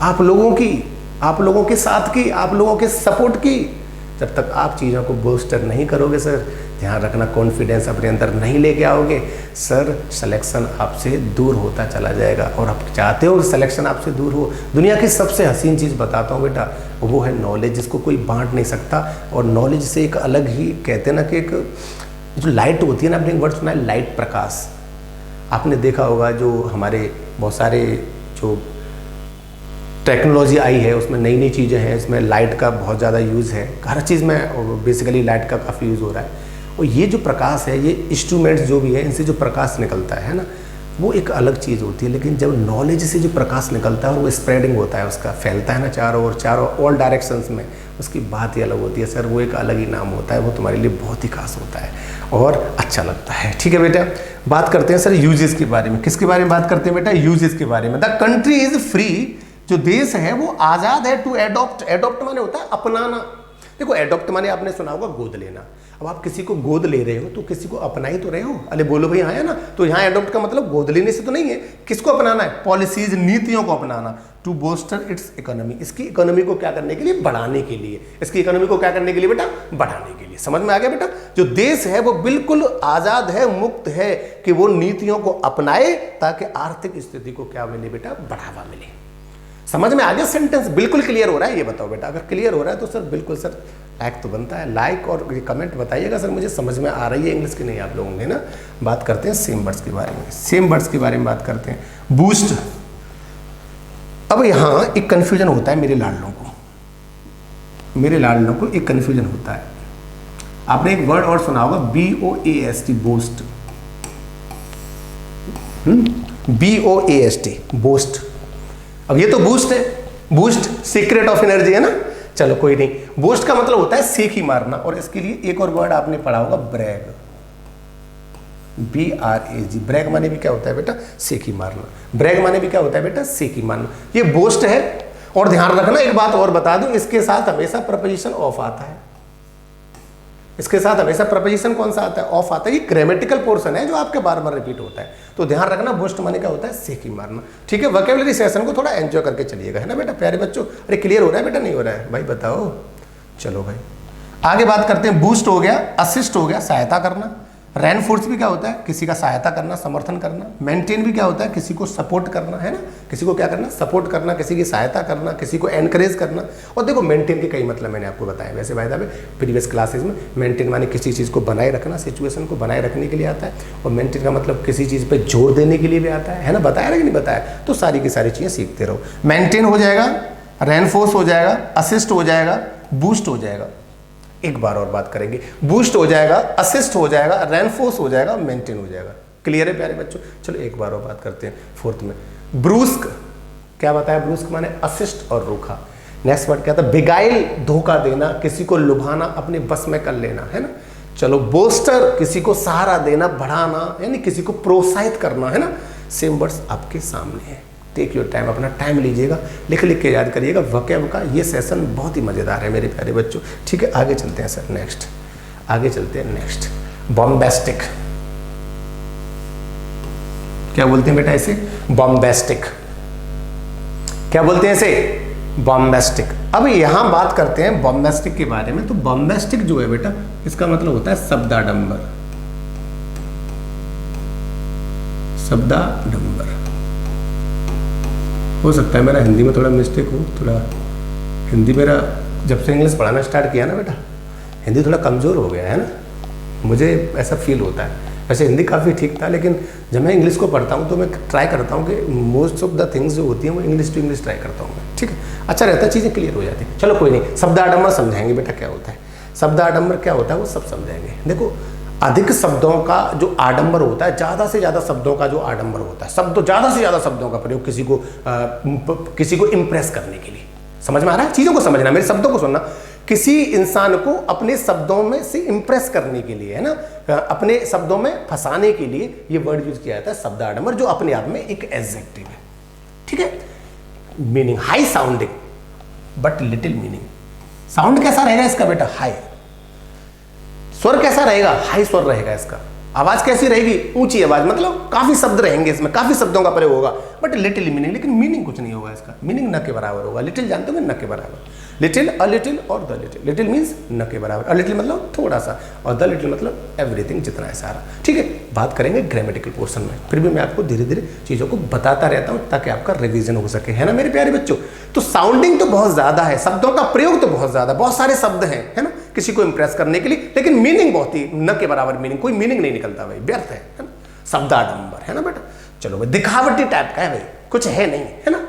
आप लोगों की, आप लोगों के साथ की, आप लोगों के सपोर्ट की। जब तक आप चीज़ों को बूस्टर नहीं करोगे सर, ध्यान रखना, कॉन्फिडेंस अपने अंदर नहीं लेके आओगे सर, सिलेक्शन आपसे दूर होता चला जाएगा। और आप चाहते हो सिलेक्शन आपसे दूर हो। दुनिया की सबसे हसीन चीज़ बताता हूँ बेटा, वो है नॉलेज, जिसको कोई बांट नहीं सकता। और नॉलेज से एक अलग ही, कहते हैं ना कि एक जो लाइट होती है ना, आपने एक वर्ड सुना है लाइट, प्रकाश। आपने देखा होगा जो हमारे बहुत सारे जो टेक्नोलॉजी आई है उसमें नई नई चीज़ें हैं, इसमें लाइट का बहुत ज़्यादा यूज़ है, हर चीज़ में बेसिकली लाइट का काफ़ी यूज़ हो रहा है। और ये जो प्रकाश है, ये इंस्ट्रूमेंट्स जो भी है, इनसे जो प्रकाश निकलता है ना, वो एक अलग चीज़ होती है। लेकिन जब नॉलेज से जो प्रकाश निकलता है और वो स्प्रेडिंग होता है, उसका फैलता है ना चारों ओर, चारों ऑल डायरेक्शंस में, उसकी बात ही अलग होती है सर। वो एक अलग ही नाम होता है, वो तुम्हारे लिए बहुत ही खास होता है और अच्छा लगता है। ठीक है बेटा, बात करते हैं सर यूजेस के बारे में। किसके बारे में बात करते हैं बेटा? यूजेस के बारे में। द कंट्री इज फ्री, जो देश है वो आज़ाद है, टू एडॉप्ट। एडॉप्ट माने होता है अपनाना। देखो, एडॉप्ट माने आपने सुना होगा गोद लेना। अब आप किसी को गोद ले रहे हो तो किसी को अपना ही तो रहे हो। अरे बोलो भाई, हाँ है ना। तो यहाँ एडॉप्ट का मतलब गोद लेने से तो नहीं है, किसको अपनाना है? पॉलिसीज, नीतियों को अपनाना। टू बोस्टर इट्स इकोनॉमी, इसकी इकोनॉमी को क्या करने के लिए? बढ़ाने के लिए। इसकी इकोनॉमी को क्या करने के लिए बेटा? बढ़ाने के लिए। समझ में आ गया बेटा? जो देश है वो बिल्कुल आज़ाद है, मुक्त है कि वो नीतियों को अपनाए ताकि आर्थिक स्थिति को क्या मिले बेटा? बढ़ावा मिले। समझ में आ गया? सेंटेंस बिल्कुल क्लियर हो रहा है? ये बताओ बेटा, अगर क्लियर हो रहा है तो सर बिल्कुल सर लाइक तो बनता है, लाइक और कमेंट बताइएगा सर मुझे समझ में आ रही है इंग्लिश की नहीं आप लोगों ने ना। बात करते हैं सेम वर्ड्स के बारे में। सेम वर्ड्स के बारे में बात करते हैं। बूस्ट। अब यहाँ एक कन्फ्यूजन होता है मेरे लाडलों को, एक कन्फ्यूजन होता है। आपने एक वर्ड और सुना होगा, BOAST, बूस्ट। BOAST, boost. अब ये तो बूस्ट है, बूस्ट सीक्रेट ऑफ एनर्जी है ना। चलो कोई नहीं, बूस्ट का मतलब होता है सीखी मारना। और इसके लिए एक और वर्ड आपने पढ़ा होगा, ब्रैग, BRAG। ब्रैग माने भी क्या होता है बेटा? सीखी मारना। ब्रैग माने भी क्या होता है बेटा? सीखी मारना। ये बूस्ट है। और ध्यान रखना, एक बात और बता दूं, इसके साथ हमेशा प्रपोजिशन ऑफ आता है। इसके साथ हमेशा प्रपोजिशन कौन सा आता है? ऑफ आता है। ये ग्रामेटिकल पोर्शन है जो आपके बार बार रिपीट होता है। तो ध्यान रखना, बूस्ट माने क्या होता है? सीखी मारना। ठीक है, वोकैबुलरी सेशन को थोड़ा एंजॉय करके चलिएगा, है ना बेटा प्यारे बच्चों। अरे क्लियर हो रहा है बेटा, नहीं हो रहा है भाई? बताओ। चलो भाई आगे बात करते हैं। बूस्ट हो गया, असिस्ट हो गया, सहायता करना। रेनफोर्स भी क्या होता है, किसी का सहायता करना, समर्थन करना। मेंटेन भी क्या होता है, किसी को सपोर्ट करना, है ना, किसी को क्या करना, सपोर्ट करना, किसी की सहायता करना, किसी को एनकरेज करना। और देखो मेंटेन के कई मतलब मैंने आपको बताया, वैसे भाई साहब प्रीवियस क्लासेज में मेंटेन माने किसी चीज़ को बनाए रखना, सिचुएशन को बनाए रखने के लिए आता है। और मेंटेन का मतलब किसी चीज़ पर जोर देने के लिए भी आता है ना, बताया ना कि नहीं बताया। तो सारी की सारी चीज़ें सीखते रहो। मेंटेन हो जाएगा, रेनफोर्स हो जाएगा, असिस्ट हो जाएगा, बूस्ट हो जाएगा। एक बार और बात करेंगे, बूस्ट हो जाएगा, असिस्ट हो जाएगा, रेनफोर्स हो जाएगा, मेंटेन हो जाएगा। क्लियर है प्यारे बच्चों? चलो एक बार और बात करते हैं फोर्थ में। ब्रूस्क, क्या बताया, ब्रूस्क माने असिस्ट और रूखा। नेक्स्ट वर्ड क्या था, बिगाइल, धोखा देना, किसी को लुभाना, अपने बस में कर लेना, है ना। चलो बोस्टर, किसी को सहारा देना, बढ़ाना, यानी किसी को प्रोत्साहित करना, है ना। सेम वर्ड्स आपके सामने है। टेक योर टाइम, अपना टाइम लीजिएगा, लिख लिख के याद करिएगा। वोकैब का ये सेशन बहुत ही मज़ेदार है मेरे प्यारे बच्चों। ठीक है, आगे चलते हैं सर, नेक्स्ट आगे चलते हैं। नेक्स्ट बॉम्बेस्टिक, क्या बोलते हैं बेटा इसे, बॉम्बेस्टिक। क्या बोलते हैं इसे, बॉम्बेस्टिक। अब यहां बात करते हैं बॉम्बेस्टिक के बारे में। तो बॉम्बेस्टिक जो है बेटा, इसका मतलब होता है शब्दाडंबर, शब्दाडंबर। हो सकता है मेरा हिंदी में थोड़ा मिस्टेक हो, थोड़ा हिंदी मेरा जब से इंग्लिश पढ़ाना स्टार्ट किया ना बेटा, हिंदी थोड़ा कमज़ोर हो गया है ना, मुझे ऐसा फील होता है। वैसे हिंदी काफ़ी ठीक था, लेकिन जब मैं इंग्लिश को पढ़ता हूँ तो मैं ट्राई करता हूँ कि मोस्ट ऑफ द थिंग्स जो होती हैं वो इंग्लिश टू इंग्लिश ट्राई करता हूँ मैं। ठीक है, अच्छा रहता है, चीज़ें क्लियर हो जाती हैं। चलो कोई नहीं, शब्दाडंबर समझाएंगे बेटा क्या होता है। शब्दाडंबर क्या होता है वो सब समझाएंगे। देखो, अधिक शब्दों का जो आडंबर होता है, ज़्यादा से ज़्यादा शब्दों का जो आडंबर होता है, शब्दों ज़्यादा से ज़्यादा शब्दों का प्रयोग किसी को इम्प्रेस करने के लिए। समझ में आ रहा है? चीज़ों को समझना, मेरे शब्दों को सुनना। किसी इंसान को अपने शब्दों में से इम्प्रेस करने के लिए, है ना, अपने शब्दों में फंसाने के लिए ये वर्ड यूज किया जाता है शब्दाडंबर, जो अपने आप में एक एडजेक्टिव है। ठीक है, meaning high sounding but little meaning. Sound कैसा रहेगा इसका बेटा, हाई। स्वर कैसा रहेगा, हाई स्वर रहेगा इसका। आवाज कैसी रहेगी, ऊंची आवाज, मतलब काफी शब्द रहेंगे इसमें, काफी शब्दों का प्रयोग होगा, बट लिटिल मीनिंग, लेकिन मीनिंग कुछ नहीं होगा इसका। मीनिंग न के बराबर होगा। लिटिल जानते हो, न के बराबर। लिटिल, अ लिटिल और द लिटिल। लिटिल मीन्स न के बराबर, अ लिटिल मतलब थोड़ा सा, और द लिटिल मतलब एवरीथिंग, जितना है सारा। ठीक है, बात करेंगे ग्रामेटिकल पोर्शन में। फिर भी मैं आपको धीरे धीरे चीज़ों को बताता रहता हूँ ताकि आपका रिवीजन हो सके, है ना मेरे प्यारे बच्चों। तो साउंडिंग तो बहुत ज़्यादा है, शब्दों का प्रयोग तो बहुत ज़्यादा, बहुत सारे शब्द हैं, है ना, किसी को इंप्रेस करने के लिए, लेकिन मीनिंग बहुत ही न के बराबर मीनिंग, कोई मीनिंग नहीं निकलता भाई, व्यर्थ है ना। शब्दाडंबर, है ना बेटा। चलो भाई, दिखावटी टाइप का है भाई, कुछ है नहीं, है ना।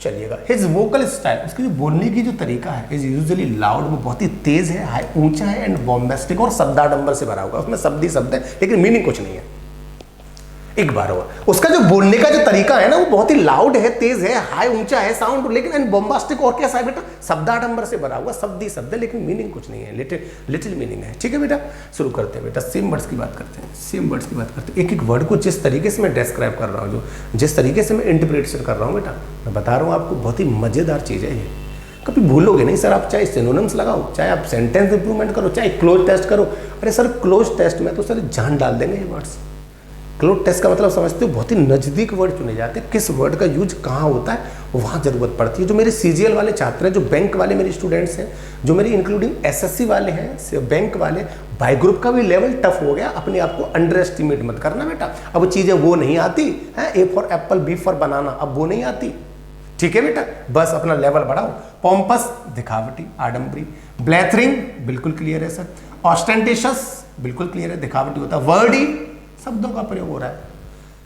चलिएगा, हिज वोकल स्टाइल, उसकी जो बोलने की जो तरीका है, इज यूजुअली लाउड, वो बहुत ही तेज है, हाई, ऊंचा है, एंड बॉम्बेस्टिक, और शब्दाडंबर से भरा होगा, उसमें शब्द ही शब्द है, लेकिन मीनिंग कुछ नहीं है। एक बार और, उसका जो बोलने का जो तरीका है ना, वो बहुत ही लाउड है, तेज है, हाई, ऊंचा है साउंड, लेकिन एंड बॉम्बास्टिक, और कैसा है बेटा, शब्दाडंबर से भरा हुआ, शब्द ही शब्द है, लेकिन मीनिंग कुछ नहीं है, लिटिल मीनिंग है। ठीक है बेटा, शुरू करते हैं बेटा, सेम वर्ड्स की बात करते हैं। सेम वर्ड्स की बात करते हैं, एक एक वर्ड को जिस तरीके से मैं डिस्क्राइब कर रहा हूँ, जिस तरीके से मैं इंटरप्रिटेशन कर रहा हूँ बेटा, मैं बता रहा हूँ आपको, बहुत ही मजेदार चीज़ है ये, कभी भूलोगे नहीं सर। आप चाहे सिनोनिम्स लगाओ, चाहे आप सेंटेंस इंप्रूवमेंट करो, चाहे क्लोज टेस्ट करो। अरे सर, क्लोज टेस्ट में तो सर जान डाल देंगे ये वर्ड्स। क्लोज टेस्ट का मतलब समझते हो, बहुत ही नज़दीक वर्ड चुने जाते हैं, किस वर्ड का यूज कहाँ होता है वहाँ ज़रूरत पड़ती है। जो मेरे सीजीएल वाले छात्र हैं, जो बैंक वाले मेरे स्टूडेंट्स हैं, जो मेरे इंक्लूडिंग एसएससी वाले हैं, बैंक वाले, बाय ग्रुप का भी लेवल टफ हो गया, अपने आप को अंडर एस्टिमेट मत करना बेटा। अब चीज़ें वो नहीं आती हैं, A for apple, B for banana, अब वो नहीं आती। ठीक है बेटा, बस अपना लेवल बढ़ाओ। पॉम्पस, दिखावटी, आडम्बरी। ब्लैथरिंग, बिल्कुल क्लियर है सर। ऑस्टेंटेशियस, बिल्कुल क्लियर है, दिखावटी होता है। वर्डी, शब्दों का प्रयोग हो रहा है,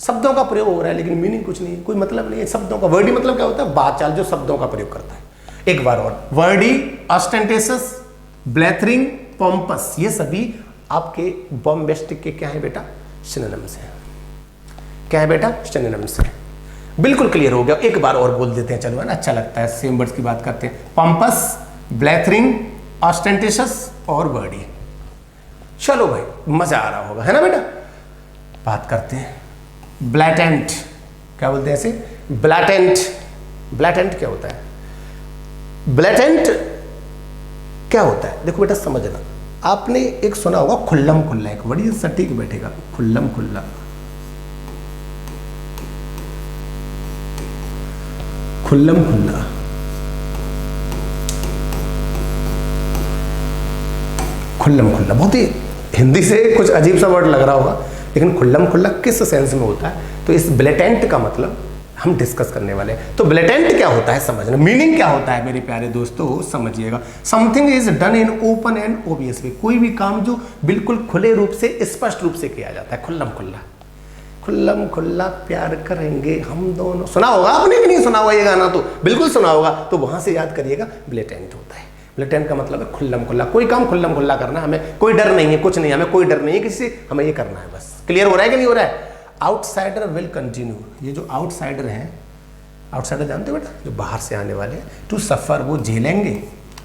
शब्दों का प्रयोग हो रहा है, लेकिन मीनिंग कुछ नहीं है, कोई मतलब नहीं है शब्दों का। वर्डी मतलब क्या होता है, बाचाल, जो शब्दों का प्रयोग करता है। एक बार और, वर्डी, ऑस्टेंटेशियस, ब्लैथरिंग, पॉम्पस, ये सभी आपके बॉम्बेस्टिक के क्या है बेटा, सिनोनिम्स हैं। क्या है बेटा, सिनोनिम्स हैं। बिल्कुल क्लियर हो गया, एक बार और बोल देते हैं, चलो है ना, अच्छा लगता है। सेम वर्ड्स की बात करते हैं, पॉम्पस, ब्लैथरिंग, ऑस्टेंटेशियस और वर्डी। चलो भाई, मजा आ रहा होगा, है ना बेटा। बात करते हैं ब्लैटेंट, क्या बोलते हैं इसे, ब्लैटेंट। ब्लैटेंट क्या होता है, ब्लैटेंट क्या होता है, देखो बेटा समझना। आपने एक सुना होगा खुल्लम खुल्ला, एक बड़ी सटीक बैठेगा, खुल्लम खुल्ला। खुल्लम खुल्ला, खुल्लम खुल्ला बहुत ही हिंदी से कुछ अजीब सा वर्ड लग रहा होगा, लेकिन खुल्लम खुल्ला किस सेंस में होता है, तो इस ब्लेटेंट का मतलब हम डिस्कस करने वाले हैं। तो ब्लेटेंट क्या होता है समझना, मीनिंग क्या होता है मेरे प्यारे दोस्तों समझिएगा। Something is done in open and obvious way, कोई भी काम जो बिल्कुल खुले रूप से, स्पष्ट रूप से किया जाता है, खुल्लम खुल्ला। खुल्लम खुल्ला प्यार करेंगे हम दोनों, सुना होगा आपने कि नहीं सुना होगा ये गाना, तो बिल्कुल सुना होगा, तो वहां से याद करिएगा ब्लेटेंट होता है। ब्लेटेंट का मतलब है खुल्लम खुल्ला, कोई काम खुल्लम खुल्ला करना, हमें कोई डर नहीं है, कुछ नहीं, हमें कोई डर नहीं है किसी से, हमें ये करना है बस। क्लियर हो रहा है कि नहीं हो रहा है। आउटसाइडर विल कंटिन्यू, ये जो आउटसाइडर हैं, आउटसाइडर जानते हो बेटा, जो बाहर से आने वाले, टू सफर, वो झेलेंगे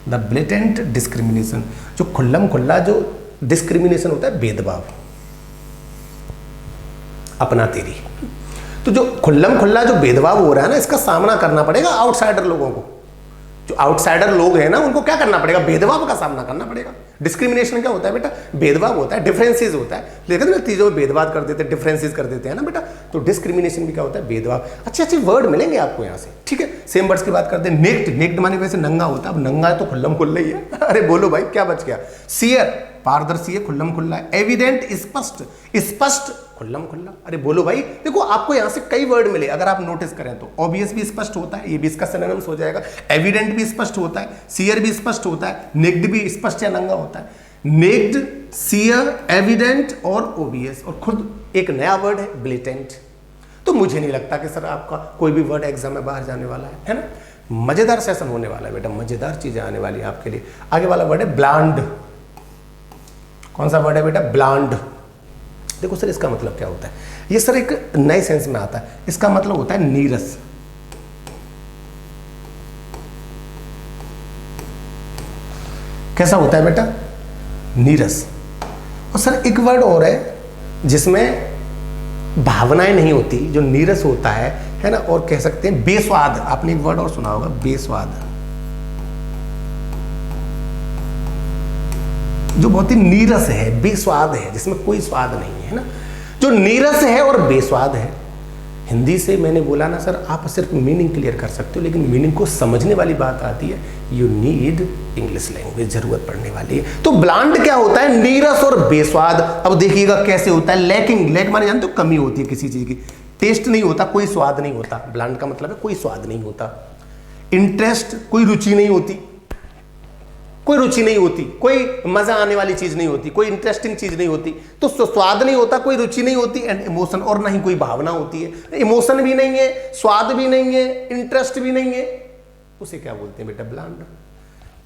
द ब्लेटेंट डिस्क्रिमिनेशन, जो खुल्लम खुल्ला जो डिस्क्रिमिनेशन होता है, भेदभाव, अपना तेरी। तो जो खुल्लम खुल्ला जो भेदभाव हो रहा है ना, इसका सामना करना पड़ेगा आउटसाइडर लोगों को। जो आउटसाइडर लोग हैं ना, उनको क्या करना पड़ेगा, भेदभाव का सामना करना पड़ेगा। डिस्क्रिमिनेशन क्या होता है बेटा, भेदभाव होता है, डिफरेंसेस होता है, लेकिन चीजों में भेदभाव कर देते हैं, डिफरेंसेस कर देते हैं ना बेटा। तो डिस्क्रिमिनेशन भी क्या होता है, भेदभाव। अच्छे अच्छे वर्ड मिलेंगे आपको यहाँ से, ठीक है। सेम वर्ड्स की बात करते हैं। नेक्ड, नेक्ड माने वैसे नंगा होता है, अब नंगा है तो खुल्लम खुल्ला ही है। अरे बोलो भाई क्या बच गया। सियर, पारदर्शी है, खुल्लम खुल्ला है। एविडेंट, स्पष्ट, स्पष्ट, खुल्लम खुल्ला। अरे बोलो भाई, देखो आपको यहां से कई वर्ड मिले, अगर आप नोटिस करें तो। ऑब्वियस भी स्पष्ट होता है, ये भी इसका सिनोनिम्स हो जाएगा। एविडेंट भी स्पष्ट होता है, सियर भी स्पष्ट होता है, नेक्ड भी स्पष्ट या नंगा होता है। नेक्ड, सियर, एविडेंट और ओबियस, और खुद एक नया वर्ड है ब्लेटेंट। तो मुझे नहीं लगता कि सर आपका कोई भी वर्ड एग्जाम में बाहर जाने वाला है ना। मजेदार सेशन होने वाला है बेटा, मजेदार चीजें आने वाली है आपके लिए। आगे वाला वर्ड है ब्लांड। कौन सा वर्ड है बेटा, ब्लांड। देखो सर इसका मतलब क्या होता है, ये सर एक नए सेंस में आता है। इसका मतलब होता है नीरस। कैसा होता है बेटा, नीरस। और सर एक वर्ड और है जिसमें भावनाएं नहीं होती, जो नीरस होता है ना, और कह सकते हैं बेस्वाद। आपने एक वर्ड और सुना होगा, बेस्वाद, जो बहुत ही नीरस है, बेस्वाद है, जिसमें कोई स्वाद नहीं है ना। जो नीरस है और बेस्वाद है, हिंदी से मैंने बोला ना सर, आप सिर्फ मीनिंग क्लियर कर सकते हो, लेकिन मीनिंग को समझने वाली बात आती है, यू नीड इंग्लिश लैंग्वेज, जरूरत पड़ने वाली है। तो ब्लांड क्या होता है, नीरस और बेस्वाद। अब देखिएगा कैसे होता है। लैकिंग, लैक माने जानते हो, कमी होती है किसी चीज की, टेस्ट नहीं होता, कोई स्वाद नहीं होता। ब्लांड का मतलब है कोई स्वाद नहीं होता। इंटरेस्ट, कोई रुचि नहीं होती, कोई रुचि नहीं होती, कोई मजा आने वाली चीज नहीं होती, कोई इंटरेस्टिंग चीज नहीं होती। तो स्वाद नहीं होता, कोई रुचि नहीं होती, एंड इमोशन, और ना ही कोई भावना होती है। इमोशन भी नहीं है, स्वाद भी नहीं है, इंटरेस्ट भी नहीं है, उसे क्या बोलते हैं बेटा, ब्लांड।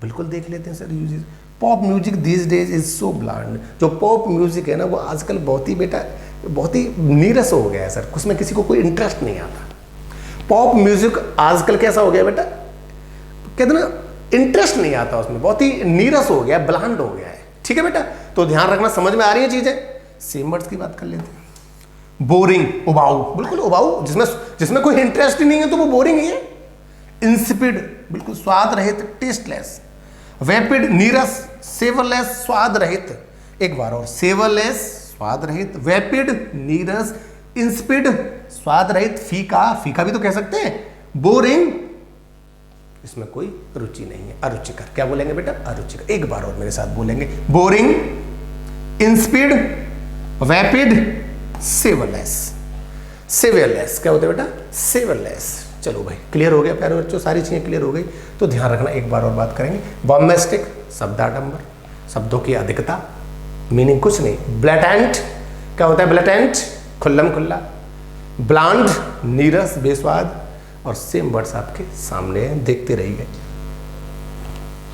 बिल्कुल देख लेते हैं sir uses. Pop music these days is so blind. जो पॉप म्यूजिक है ना, वो आजकल बहुत ही बेटा, बहुत ही नीरस हो गया है सर, उसमें किसी को कोई इंटरेस्ट नहीं आता। पॉप म्यूजिक आजकल कैसा हो गया बेटा, कहते ना इंटरेस्ट नहीं आता उसमें, बहुत ही नीरस हो गया, ब्लांड हो गया है, ठीक है बेटा। तो ध्यान रखना, समझ में आ रही है चीजें। सेम वर्ड्स की बात कर लेते हैं। बोरिंग, उबाऊ, बिल्कुल उबाऊ, जिसमें कोई इंटरेस्ट ही नहीं है तो वो बोरिंग ही है। इंसिपिड, बिल्कुल स्वाद रहित, टेस्टलेस। वेपिड, नीरस, सेवरलेस, स्वाद रहित। एक बार और, सेवरलेस, स्वाद रहित, वेपिड, नीरस, इंसिपिड, स्वाद रहित, फीका, फीका भी तो कह सकते हैं, बोरिंग, इसमें कोई रुचि नहीं है, अरुचिकर। क्या बोलेंगे बेटा, अरुचिकर। एक बार और मेरे साथ बोलेंगे, बोरिंग, इंस्पीड, वैपिड, सेवरलेस। सेवरलेस क्या होता है बेटा, सेवरलेस। चलो भाई क्लियर हो गया प्यारे बच्चों, सारी चीजें क्लियर हो गई। तो ध्यान रखना, एक बार और बात करेंगे। बॉम्बेस्टिक, शब्दाडंबर, शब्दों की अधिकता, मीनिंग कुछ नहीं। ब्लेटेंट क्या होता है, ब्लेटेंट, खुल्लम खुल्ला। ब्लांड, नीरस, बेस्वाद। और सेम वर्ड्स आपके सामने हैं, देखते रहिए।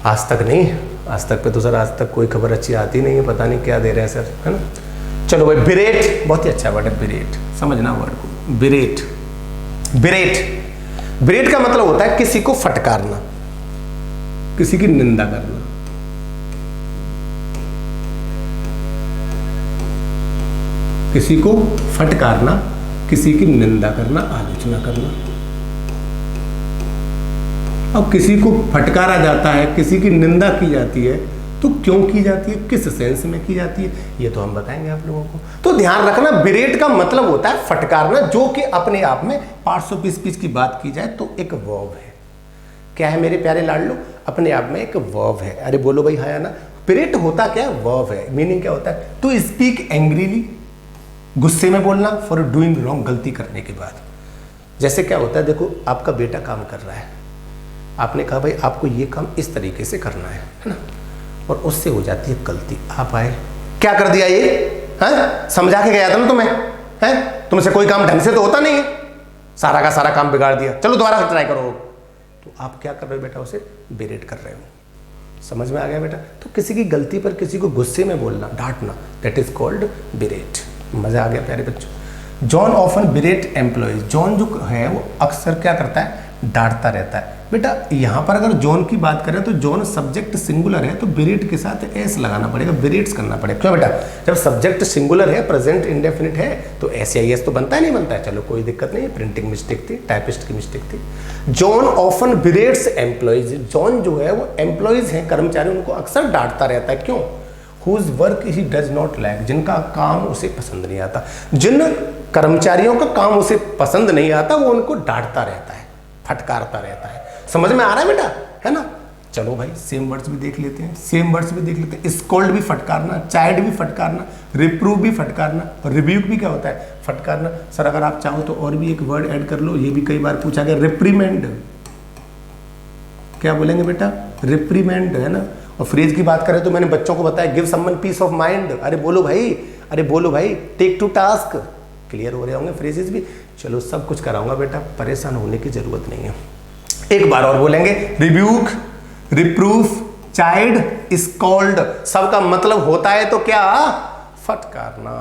आज तक नहीं, आज तक पे तो सर आज तक कोई खबर अच्छी आती नहीं है, पता नहीं क्या दे रहे हैं सर, है ना। चलो भाई, बिरेट, बहुत ही अच्छा वर्ड है बिरेट, समझना वर्ड को। बिरेट, बिरेट, बिरेट का मतलब होता है किसी को फटकारना, किसी की निंदा करना। किसी को फटकारना, किसी की निंदा करना, आलोचना करना। अब किसी को फटकारा जाता है, किसी की निंदा की जाती है, तो क्यों की जाती है, किस सेंस में की जाती है, ये तो हम बताएंगे आप लोगों को। तो ध्यान रखना, बिरेट का मतलब होता है फटकारना, जो कि अपने आप में पार्ट्स ऑफ स्पीच की बात की जाए तो एक वर्ब है। क्या है मेरे प्यारे लाडलो, अपने आप में एक वर्ब है। अरे बोलो भाई, हाँ या ना। बिरेट होता क्या है, वर्ब है, मीनिंग क्या होता है, टू स्पीक एंग्रीली, गुस्से में बोलना, फॉर डूइंग रॉन्ग, गलती करने के बाद। जैसे क्या होता है, देखो आपका बेटा काम कर रहा है, आपने कहा भाई आपको ये काम इस तरीके से करना है ना, और उससे हो जाती है गलती। आप आए, क्या कर दिया ये, है समझा के गया था ना तुम्हें, है तुमसे कोई काम ढंग से तो होता नहीं है, सारा का सारा काम बिगाड़ दिया, चलो दोबारा ट्राई करो। तो आप क्या कर रहे हो बेटा, उसे बेरेट कर रहे हो। समझ में आ गया बेटा? तो किसी की गलती पर किसी को गुस्से में बोलना, डांटना, दैट इज कॉल्ड बेरेट। मजा आ गया प्यारे बच्चों। जॉन ऑफन बेरेट एम्प्लॉयज, जॉन जो है वो अक्सर क्या करता है, डांटता रहता है। बेटा यहाँ पर अगर जॉन की बात करें तो जॉन सब्जेक्ट सिंगुलर है, तो बेरेट के साथ एस लगाना पड़ेगा, बेरेट्स करना पड़ेगा। क्यों बेटा, जब सब्जेक्ट सिंगुलर है, प्रेजेंट इंडेफिनिट है, तो एस या एस तो बनता है, नहीं बनता है। चलो कोई दिक्कत नहीं, प्रिंटिंग मिस्टेक थी, टाइपिस्ट की मिस्टेक थी। जॉन ऑफन बेरेट्स एम्प्लॉयज, जॉन जो है वो एम्प्लॉयज हैं, कर्मचारी, उनको अक्सर डांटता रहता है। क्यों? Whose work he does not like, जिनका काम उसे पसंद नहीं आता। जिन कर्मचारियों का काम उसे पसंद नहीं आता वो उनको डांटता रहता है, फटकारता रहता है। समझ में आ रहा है बेटा, है ना? चलो भाई सेम वर्ड्स भी देख लेते हैं, सेम वर्ड्स भी देख लेते हैं। स्कोल्ड भी फटकारना, चाइल्ड भी फटकारना, रिप्रूव भी फटकारना, और रिब्यूक भी क्या होता है, फटकारना। सर अगर आप चाहो तो और भी एक वर्ड ऐड कर लो, ये भी कई बार पूछा गया, रिप्रीमेंड। क्या बोलेंगे बेटा, रिप्रीमेंड, है ना? और फ्रेज की बात करें तो मैंने बच्चों को बताया, give someone peace of mind. अरे बोलो भाई, अरे बोलो भाई, टेक टू टास्क। क्लियर हो रहे होंगे फ्रेजेस भी। चलो सब कुछ कराऊंगा बेटा, परेशान होने की जरूरत नहीं है। एक बार और बोलेंगे, रिब्यूक, रिप्रूफ, चाइल्ड, स्कॉल्ड, सबका मतलब होता है तो क्या, फटकारना।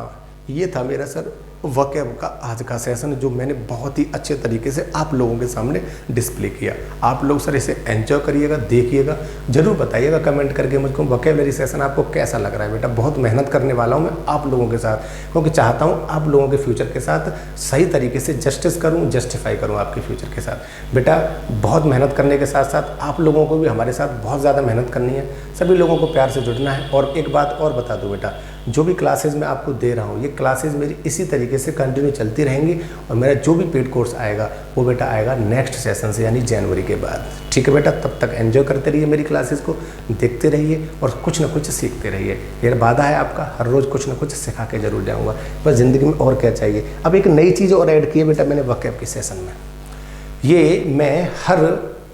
ये था मेरा सर वोकैब का आज का सेशन, जो मैंने बहुत ही अच्छे तरीके से आप लोगों के सामने डिस्प्ले किया। आप लोग सर इसे एंजॉय करिएगा, देखिएगा, जरूर बताइएगा कमेंट करके मुझको वोकैबुलरी सेशन आपको कैसा लग रहा है। बेटा बहुत मेहनत करने वाला हूँ मैं आप लोगों के साथ, क्योंकि चाहता हूँ आप लोगों के फ्यूचर के साथ सही तरीके से जस्टिस करूँ, जस्टिफाई करूँ आपके फ्यूचर के साथ। बेटा बहुत मेहनत करने के साथ साथ आप लोगों को भी हमारे साथ बहुत ज़्यादा मेहनत करनी है, सभी लोगों को प्यार से जुड़ना है। और एक बात और बता दूँ बेटा, जो भी क्लासेज मैं आपको दे रहा हूँ, ये क्लासेज मेरी इसी तरीके से कंटिन्यू चलती रहेंगी, और मेरा जो भी पेड कोर्स आएगा वो बेटा आएगा नेक्स्ट सेशन से, यानी जनवरी के बाद। ठीक है बेटा, तब तक एंजॉय करते रहिए, मेरी क्लासेस को देखते रहिए और कुछ ना कुछ सीखते रहिए। ये वादा है आपका, हर रोज़ कुछ ना कुछ सिखा के जरूर जाऊँगा। बस ज़िंदगी में और क्या चाहिए। अब एक नई चीज़ और ऐड की है बेटा मैंने वोकैब के सेशन में। ये मैं हर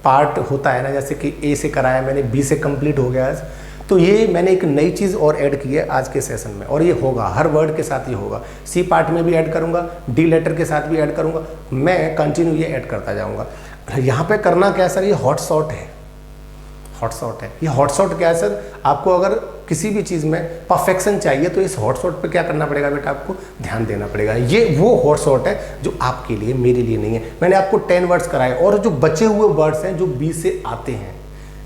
पार्ट होता है ना, जैसे कि ए से कराया मैंने, बी से कंप्लीट हो गया आज, तो ये मैंने एक नई चीज़ और ऐड की है आज के सेशन में, और ये होगा हर वर्ड के साथ ही होगा। सी पार्ट में भी ऐड करूँगा, डी लेटर के साथ भी ऐड करूँगा, मैं कंटिन्यू ये ऐड करता जाऊँगा। यहाँ पे करना क्या है सर, ये हॉट शॉट है, हॉट शॉट है। ये हॉट शॉट क्या है सर, आपको अगर किसी भी चीज़ में परफेक्शन चाहिए तो इस हॉट शॉट पे क्या करना पड़ेगा बेटा, आपको ध्यान देना पड़ेगा। ये वो हॉट शॉट है जो आपके लिए, मेरे लिए नहीं है। मैंने आपको 10 वर्ड्स कराए, और जो बचे हुए वर्ड्स हैं जो बी से आते हैं,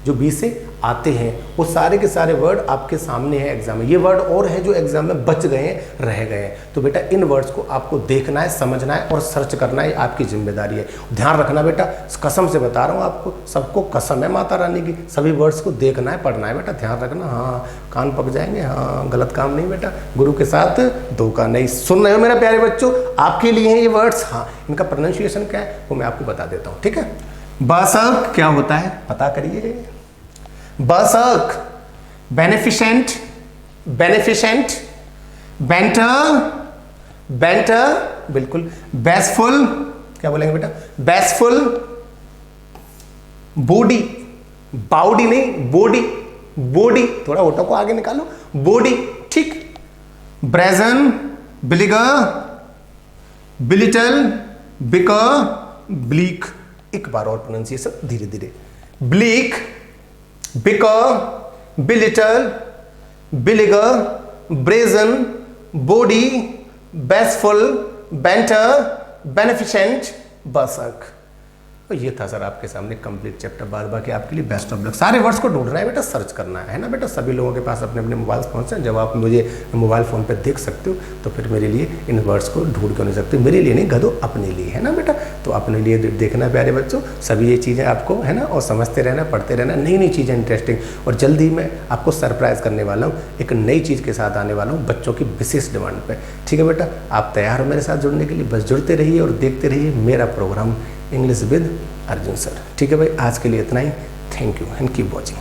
जो बी से आते हैं, वो सारे के सारे वर्ड आपके सामने हैं एग्जाम में। ये वर्ड और हैं जो एग्जाम में बच गए हैं, रह गए हैं। तो बेटा इन वर्ड्स को आपको देखना है, समझना है और सर्च करना है, आपकी जिम्मेदारी है। ध्यान रखना बेटा, कसम से बता रहा हूँ आपको, सबको कसम है माता रानी की, सभी वर्ड्स को देखना है, पढ़ना है बेटा, ध्यान रखना। हाँ कान पक जाएंगे, हाँ गलत काम नहीं बेटा, गुरु के साथ धोखा नहीं। सुन रहे हो मेरे प्यारे बच्चों, आपके लिए हैं ये वर्ड्स। हाँ इनका प्रोनाउंसिएशन क्या है वो मैं आपको बता देता हूँ, ठीक है। बसक क्या होता है पता करिए। Basak, beneficent, beneficent, banter, banter, बिल्कुल। बेसफुल, क्या बोलेंगे बेटा, बेसफुल। बॉडी, बाउडी नहीं, बॉडी, बॉडी, थोड़ा ओटो को आगे निकालो, बॉडी, ठीक। Brazen, beleaguer, belittle, bicker, bleak. एक बार और प्रोनाउंसिएशन धीरे धीरे, bleak, bicker, belittle, beleaguer, brazen, body, bashful, banter, beneficent, bask. तो ये था सर आपके सामने कंप्लीट चैप्टर। बाद बाकी आपके लिए बेस्ट ऑफ लक। सारे वर्ड्स को ढूंढना है बेटा, सर्च करना है ना बेटा। सभी लोगों के पास अपने अपने मोबाइल फोन हैं, जब आप मुझे मोबाइल फ़ोन पे देख सकते हो तो फिर मेरे लिए इन वर्ड्स को ढूंढ क्यों नहीं सकते। मेरे लिए नहीं गधो, अपने लिए, है ना बेटा। तो अपने लिए देखना प्यारे बच्चों, सभी ये चीज़ें आपको, है ना, और समझते रहना, पढ़ते रहना, नई नई चीज़ें इंटरेस्टिंग। और जल्दी ही मैं आपको सरप्राइज़ करने वाला हूँ, एक नई चीज़ के साथ आने वाला हूँ बच्चों की विशेष डिमांड पर। ठीक है बेटा, आप तैयार हो मेरे साथ जुड़ने के लिए? बस जुड़ते रहिए और देखते रहिए मेरा programme English with Arjun sir. ठीक है भाई, आज के लिए इतना ही। Thank you and keep watching.